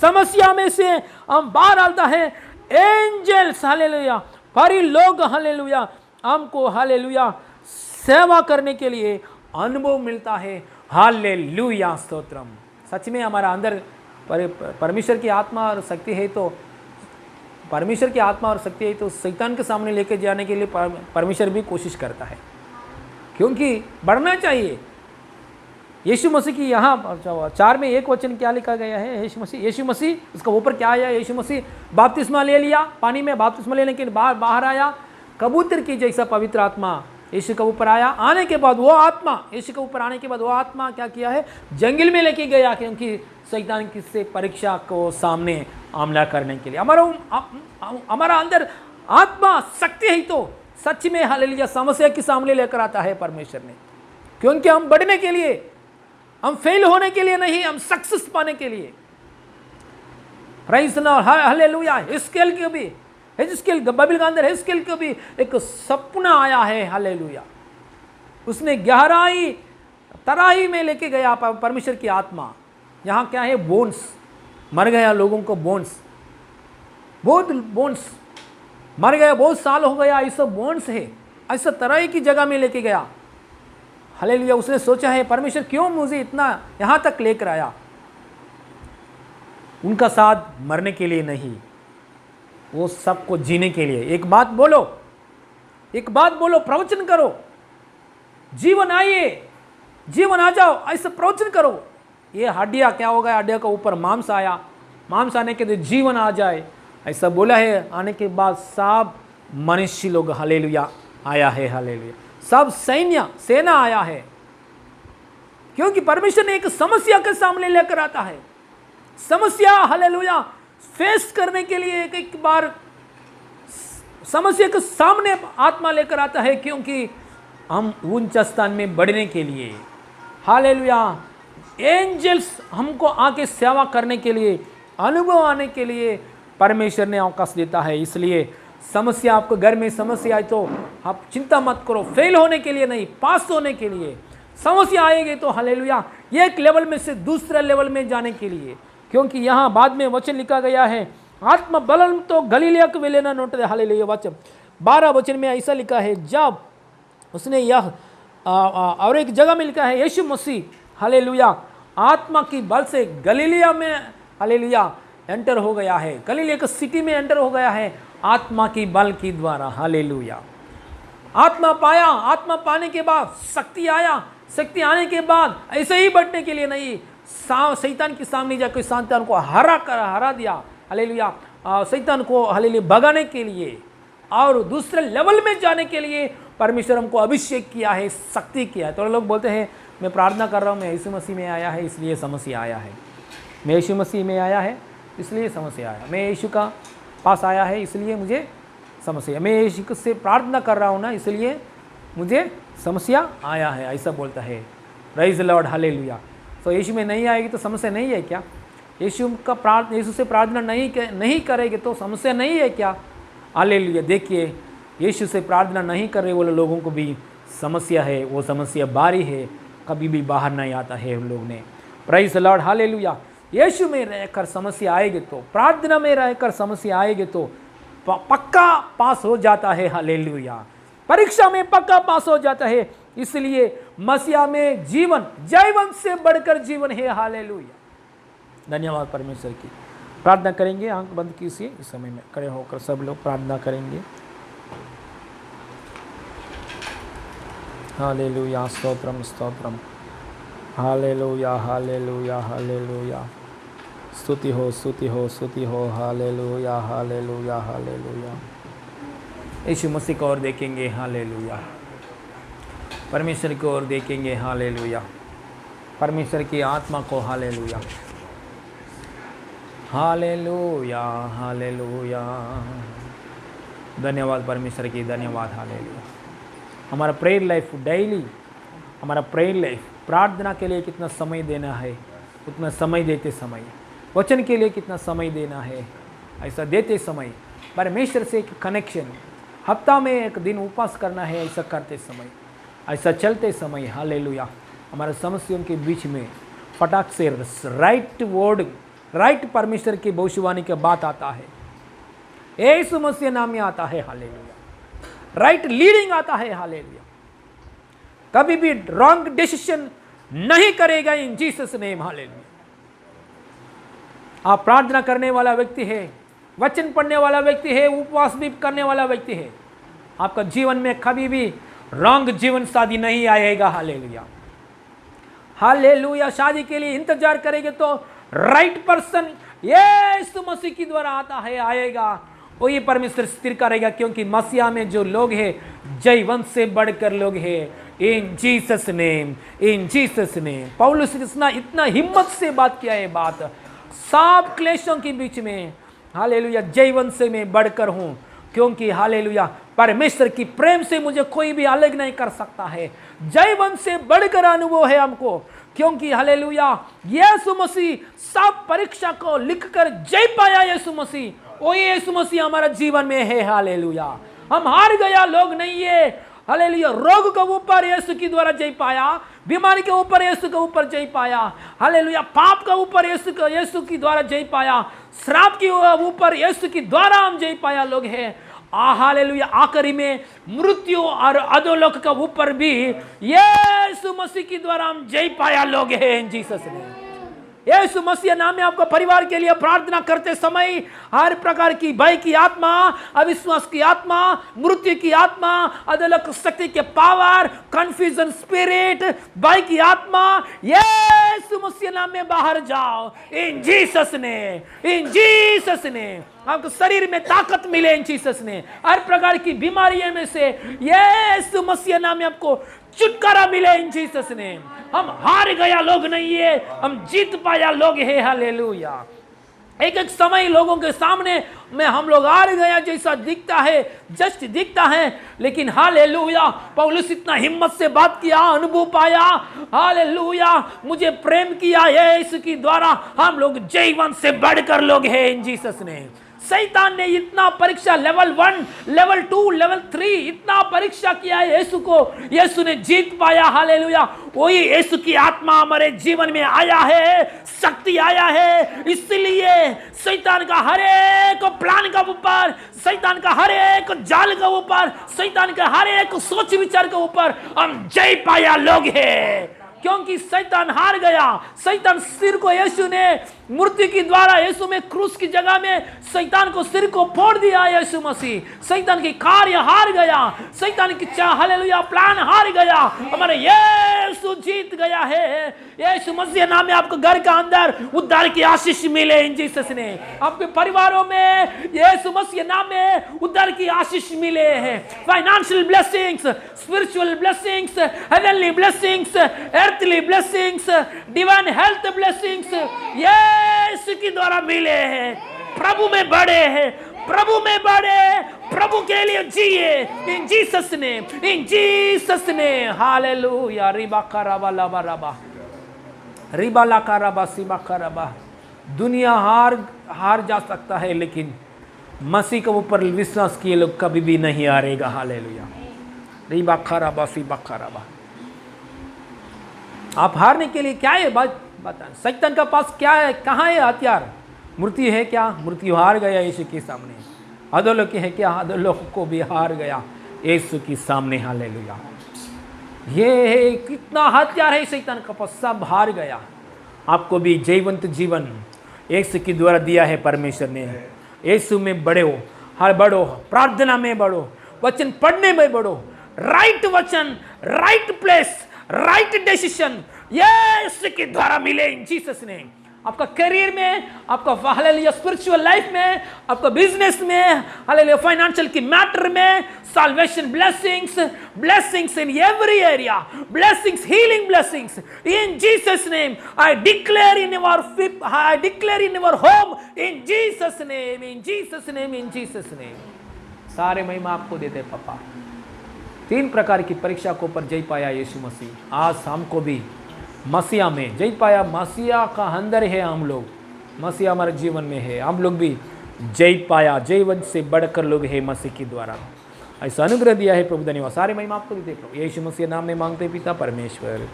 A: समस्या में से हम बाहर आता है, एंजल्स हालेलुया, परी लोग हालेलुया हमको हालेलुया सेवा करने के लिए अनुभव मिलता है। हालेलुया, स्तोत्रम। सच में हमारा अंदर परमेश्वर की आत्मा और शक्ति है, तो परमेश्वर की आत्मा और शक्ति है तो शैतान के सामने लेके जाने के लिए परमेश्वर भी कोशिश करता है, क्योंकि बढ़ना चाहिए। यीशु मसीह की यहाँ 4 में 1 वचन क्या लिखा गया है, यीशु मसीह उसका ऊपर क्या आया, यीशु मसीह बपतिस्मा ले लिया, पानी में बपतिस्मा लेने के बाद बाहर आया, कबूतर की जैसा पवित्र आत्मा यीशु के ऊपर आया। आने के बाद वो आत्मा, यीशु के ऊपर आने के बाद वो आत्मा क्या किया है, जंगल में लेके गया, क्योंकि शैतान की से परीक्षा को सामने आमला करने के लिए। हमारा अंदर आत्मा शक्ति है तो सच में हालेलुया समस्या के सामने लेकर आता है परमेश्वर ने, क्योंकि हम बढ़ने के लिए, हम फेल होने के लिए नहीं, हम सक्सेस पाने के लिए। Praise the Lord, hallelujah. Hezekiah के भी, बाइबल के अंदर हिजकिय्याह को भी एक सपना आया है। हालेलुया। उसने गहराई तराई में लेके गया परमेश्वर की आत्मा। यहाँ क्या है, बोन्स, मर गया लोगों को बोन्स, बहुत बोन्स मर गया, बहुत साल हो गया, ऐसा बोन्स है, ऐसा तराई की जगह में लेके गया। हालेलुया। उसने सोचा है परमेश्वर क्यों मुझे इतना यहाँ तक लेकर आया, उनका साथ मरने के लिए नहीं, वो सबको जीने के लिए। एक बात बोलो, प्रवचन करो, जीवन आइए, जीवन आ जाओ, ऐसा प्रवचन करो। ये हड्डियाँ क्या हो गया, हड्डियों के ऊपर मांस आया, मांस आने के बाद जीवन आ जाए, ऐसा बोला है। आने के बाद सब मनुष्य लोग हालेलुया आया है। हालेलुया। सब सेना आया है, क्योंकि परमेश्वर ने एक समस्या के सामने लेकर आता है। समस्या हालेलुया फेस करने के लिए एक बार समस्या के सामने आत्मा लेकर आता है, क्योंकि हम ऊंचा स्थान में बढ़ने के लिए हालेलुया। एंजल्स हमको आके सेवा करने के लिए, अनुभव आने के लिए परमेश्वर ने अवकाश देता है। इसलिए समस्या, आपको घर में समस्या आए तो आप चिंता मत करो, फेल होने के लिए नहीं, पास होने के लिए। समस्या आएगी तो हालेलुया एक लेवल में से दूसरे लेवल में जाने के लिए, क्योंकि यहाँ बाद में वचन लिखा गया है, आत्मा बलम तो गलीलिया के वेले ना नोट दे। हालेलुया वचन 12 वचन में ऐसा लिखा है, जब उसने यह और एक जगह में लिखा है, यीशु मसीह हालेलुया आत्मा की बल से गलीलिया में हालेलुया एंटर हो गया है, गलीलिया की सिटी में एंटर हो गया है आत्मा की बल की द्वारा। हालेलुया आत्मा पाया, आत्मा पाने के बाद शक्ति आया, शक्ति आने के बाद ऐसे ही बढ़ने के लिए नहीं, शैतान के सामने जाकर शैतान को हरा दिया। हालेलुया शैतान को हालेलुया भगाने के लिए और दूसरे लेवल में जाने के लिए परमेश्वर हमको अभिषेक किया है, शक्ति किया है। तो लोग बोलते हैं मैं प्रार्थना कर रहा हूँ, मैं यीशु मसीह में आया है इसलिए समस्या आया है, मैं यीशु मसीह में आया है इसलिए समस्या आया, मैं यीशु का पास आया है इसलिए मुझे समस्या, मैं यीशु से प्रार्थना कर रहा हूँ ना इसलिए मुझे समस्या आया है, ऐसा बोलता है। Praise the Lord hallelujah. तो यीशु में नहीं आएगी तो समस्या नहीं है क्या? यीशु से प्रार्थना नहीं करेगी तो समस्या नहीं है क्या? हालेलुया। देखिए यीशु से प्रार्थना नहीं कर रहे वाले लोगों को भी समस्या है, वो समस्या बारी है, कभी भी बाहर नहीं आता है उन लोग ने। Praise the Lord hallelujah. Yeshu में रहकर समस्या आएगी तो, प्रार्थना में रहकर समस्या आएगी तो पक्का पास हो जाता है। हालेलुया परीक्षा में पक्का पास हो जाता है। इसलिए मसीहा में जीवन जीवन से बढ़कर जीवन है। हालेलुया धन्यवाद परमेश्वर की। प्रार्थना करेंगे, आंख बंद कीजिए, इस समय में खड़े होकर सब लोग प्रार्थना करेंगे। Hallelujah stotram stotram, hallelujah hallelujah hallelujah, स्तुति हो स्तुति हो स्तुति हो, hallelujah hallelujah hallelujah. Yeshu Masih को और देखेंगे, हालेलुया परमेश्वर की ओर देखेंगे, हालेलुया परमेश्वर की आत्मा को, हालेलुया हालेलुया हालेलुया। धन्यवाद परमेश्वर की, धन्यवाद हालेलुया। हमारा प्रेयर लाइफ डेली, हमारा प्रेयर लाइफ प्रार्थना के लिए कितना समय देना है, उतना समय देते समय, वचन के लिए कितना समय देना है, ऐसा देते समय परमेश्वर से एक कनेक्शन, हफ्ता में एक दिन उपवास करना है, ऐसा करते समय, ऐसा चलते समय, हालेलुया हमारे समस्याओं के बीच में फटाक से राइट वर्ड, राइट परमेश्वर की भविष्यवाणी का बात आता है, यीशु मसीह नाम में आता है। हालेलुया राइट लीडिंग आता है। हालेलुया कभी भी रॉन्ग डिसीजन नहीं करेगा इन जीसस नेम। हालेलुया आप प्रार्थना करने वाला व्यक्ति है, वचन पढ़ने वाला व्यक्ति है, उपवास भी करने वाला व्यक्ति है, आपका जीवन में कभी भी रॉन्ग जीवन शादी नहीं आएगा। Hallelujah hallelujah. शादी के लिए इंतजार करेंगे तो राइट पर्सन यीशु मसीह के द्वारा आता है, आएगा, वही परमेश्वर स्थिर करेगा, क्योंकि मसीहा में जो लोग हैं जयवंत से बढ़कर लोग हैं। इन जीसस नेम, इन जीसस नेम। पौलुस इतना हिम्मत से बात किया है, बात सब क्लेशों के बीच में, हालेलुया जयवंत से मैं बढ़कर हूं, क्योंकि हालेलुया परमेश्वर की प्रेम से मुझे कोई भी अलग नहीं कर सकता है। जयवंत से बढ़कर अनुभव है हमको, क्योंकि हालेलुया यीशु मसीह सब परीक्षा को लिखकर जय पाया। यीशु मसीह, वो यीशु मसीह हमारा जीवन में है। हालेलुया हम हार गया लोग नहीं है। हालेलुया रोग के ऊपर यीशु के द्वारा जय पाया, बीमारी के ऊपर यीशु के ऊपर जय पाया, हालेलुया पाप के ऊपर यीशु के द्वारा जय पाया, श्राप के ऊपर यीशु के द्वारा हम जय पाया लोग हैं। हालेलुया आखिरी में मृत्यु और अधोलोक के ऊपर भी यीशु मसीह के द्वारा हम जय पाया लोग हैं। जीसस ने यीशु मसीह नाम में आपको परिवार के लिए प्रार्थना करते समय हर प्रकार की भय की आत्मा, अविश्वास की आत्मा, मृत्यु की आत्मा, अधोलोक शक्ति के पावर, कंफ्यूजन स्पिरिट, भय की आत्मा यीशु मसीह नाम में बाहर जाओ। इन जीसस ने, इन जीसस ने आपको शरीर में ताकत मिले। इन जीसस ने हर प्रकार की बीमारियों में से यीशु मसीह नाम में आपको छुटकारा मिले। इन जीसस ने हम हार गया लोग नहीं है, हम जीत पाया लोग है। हालेलुया एक एक समय लोगों के सामने में हम लोग हार गया जैसा दिखता है, जस्ट दिखता है, लेकिन हालेलुया पौलुस इतना हिम्मत से बात किया, अनुभव पाया, हालेलुया मुझे प्रेम किया है, इसके द्वारा हम लोग जयवंत से बढ़कर लोग हैं इन जीसस ने। शैतान ने इतना परीक्षा लेवल 1, लेवल 2, लेवल 3 इतना परीक्षा किया है यीशु को, यीशु ने जीत पाया। हालेलुया वही यीशु की आत्मा हमारे जीवन में आया है, शक्ति आया है, इसलिए शैतान का हर एक प्लान का ऊपर, शैतान का हर एक जाल के ऊपर, शैतान का हर एक सोच विचार के ऊपर हम जय पाया लोग हैं, क्योंकि शैतान हार गया। शैतान सिर को यीशु ने मूर्ति के द्वारा, यीशु में क्रूस की जगह में शैतान को सिर को फोड़ दिया यीशु मसीह। शैतान की कार्य हार गया, शैतान की हालेलुया प्लान हार गया, हमारे यीशु जीत गया है। यीशु मसीह नाम में आपको घर का अंदर उद्धार की आशीष मिले इन जीसस ने, आपके परिवारों में यीशु मसीह नाम में उद्धार की आशीष मिले हैं। Financial blessings, spiritual blessings, heavenly blessings, earthly blessings, divine health blessings यीशु के द्वारा मिले हैं। प्रभु में बढ़े हैं, प्रभु में बढ़े, प्रभु के लिए जिए इन जीसस ने, इन जीसस ने। हालेलुया रिबा कराबा लाबा रबा रिबा ला कराबा सिबा कराबा। दुनिया हार जा सकता है, लेकिन मसीह के ऊपर विश्वास किए लोग कभी भी नहीं हारेगा। हालेलुया रिबा कराबा सिबा कराबा। आप हारने के लिए क्या है बात बताएं। शैतान का पास क्या है, कहाँ है हथियार? मूर्ति है क्या? मूर्ति हार गया यीशु के सामने। अधोलोक है क्या? अधोलोक को भी हार गया यीशु के सामने। हालेलुया ये कितना हथियार है शैतान का पास, सब हार गया। आपको भी जयवंत जीवन यीशु के द्वारा दिया है परमेश्वर ने। यीशु में बढ़ो, हर बढ़ो, प्रार्थना में बढ़ो, वचन पढ़ने में बढ़ो, राइट वचन, राइट प्लेस, राइट डिसीजन यीशु के द्वारा मिले इन जीसस ने। आपका करियर में, आपका हालेलुया स्पिरिचुअल लाइफ में, आपका बिजनेस में, हालेलुया फाइनेंशियल की मैटर में, salvation blessings, blessings in every area, blessings, healing blessings in Jesus name. I declare in our home in Jesus name, in Jesus name, in Jesus name. सारे महिमा आपको देते पापा। 3 प्रकार की परीक्षा को पर जय पाया यीशु मसीह। आज हमको भी मसीहा में जय पाया। मसीहा का अंदर है हम लोग, मसीहा हमारे जीवन में है, हम लोग भी जय पाया। जयवंत से बढ़कर लोग है मसीह के द्वारा। ऐसा अनुग्रह दिया है प्रभु, धन्यवाद। सारे महिमा आपको देते प्रभु यीशु मसीह नाम में मांगते पिता परमेश्वर,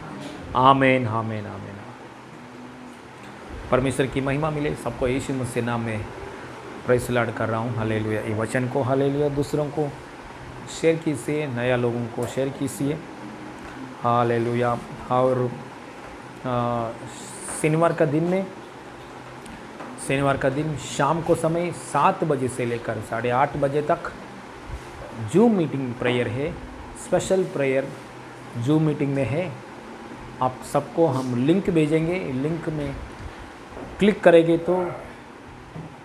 A: आमीन आमीन आमीन। परमेश्वर की महिमा मिले सबको यीशु मसीह नाम में प्रेज़ लॉर्ड कर रहा हूँ। हालेलुया। ये वचन को हालेलुया दूसरों को शेयर कीजिए, नया लोगों को शेयर कीजिए। हालेलुया। और शनिवार का दिन शाम को समय 7 बजे से लेकर 8:30 बजे तक जूम मीटिंग प्रेयर है। स्पेशल प्रेयर जूम मीटिंग में है। आप सबको हम लिंक भेजेंगे, लिंक में क्लिक करेंगे तो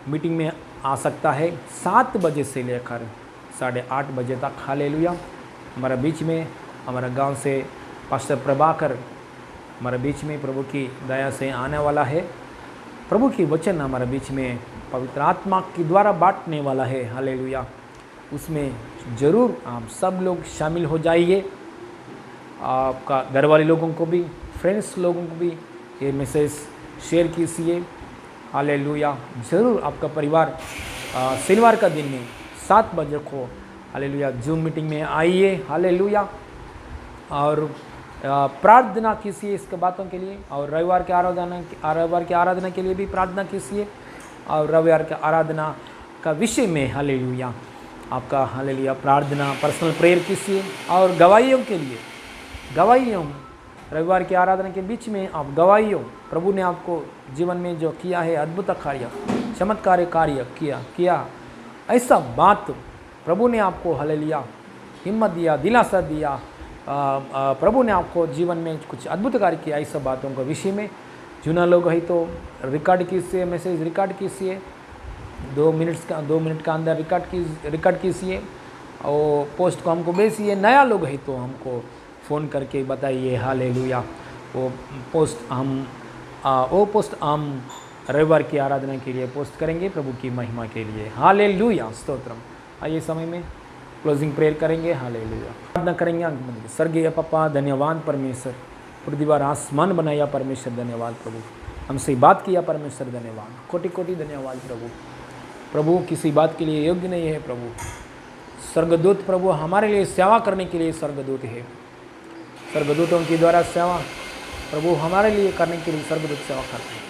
A: मीटिंग में आ सकता है। 7 बजे से लेकर 8:30 बजे तक। हालेलुया। हमारा बीच में, हमारा गांव से पास्टर प्रभाकर हमारे बीच में प्रभु की दया से आने वाला है। प्रभु की वचन हमारे बीच में पवित्र आत्मा के द्वारा बांटने वाला है। हालेलुया। उसमें ज़रूर आप सब लोग शामिल हो जाइए। आपका घर वाले लोगों को भी, फ्रेंड्स लोगों को भी ये मैसेज शेयर कीजिए। हालेलुया। ज़रूर आपका परिवार शनिवार का दिन में 7 बजे को हालेलुया जूम मीटिंग में आइए। हालेलुया। और प्रार्थना कीजिए इसके बातों के लिए। और रविवार की आराधना के लिए भी प्रार्थना कीजिए। और रविवार की आराधना का विषय में हालेलुया आपका हालेलुया प्रार्थना, पर्सनल प्रेयर कीजिए। और गवाहियों के लिए, गवाहियों रविवार की आराधना के बीच में आप गवाहियों, प्रभु ने आपको जीवन में जो किया है, अद्भुत कार्य, चमत्कार कार्य किया ऐसा बात प्रभु ने आपको हालेलुया हिम्मत दिया, दिलासा दिया। प्रभु ने आपको जीवन में कुछ अद्भुत कार्य किया, ऐसा बातों के विषय में जुना लोग है तो रिकॉर्ड कीजिए, मैसेज रिकॉर्ड कीजिए। 2 मिनट का अंदर रिकॉर्ड कीजिए और पोस्ट को हमको भेजिए। नया लोग है तो हमको फ़ोन करके बताइए। हालेलुया। वो पोस्ट हम रविवार की आराधना के लिए पोस्ट करेंगे प्रभु की महिमा के लिए। हालेलुया, स्तोत्रम। आइए समय में क्लोजिंग प्रेयर करेंगे। हालेलुया, प्रार्थना करेंगे। स्वर्गीय पप्पा धन्यवाद परमेश्वर, प्रतिवार आसमान बनाया परमेश्वर, धन्यवाद प्रभु, हमसे बात किया परमेश्वर, धन्यवाद, कोटि कोटि धन्यवाद प्रभु। प्रभु किसी बात के लिए योग्य नहीं है प्रभु, स्वर्गदूत प्रभु हमारे लिए सेवा करने के लिए स्वर्गदूत है, स्वर्गदूतों के द्वारा सेवा प्रभु हमारे लिए करने के लिए स्वर्गदूत सेवा करते हैं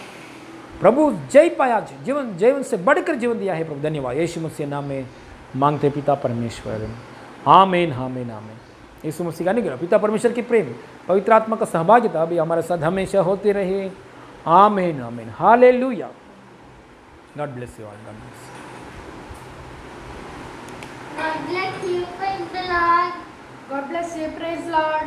A: प्रभु। जय पाया, जीवन से बढ़कर जीवन दिया है प्रभु, धन्यवाद। यीशु मसीह नाम में मांगते पिता परमेश्वर, आमीन आमीन आमीन। यीशु मसीह का अनुग्रह, पिता परमेश्वर की प्रेम, पवित्र आत्मा का सहभागिता अभी हमारे साथ हमेशा होते रहे। आमीन आमीन, hallelujah. God bless you all, God bless.
C: God bless you, praise the Lord.
D: God bless you. Praise Lord.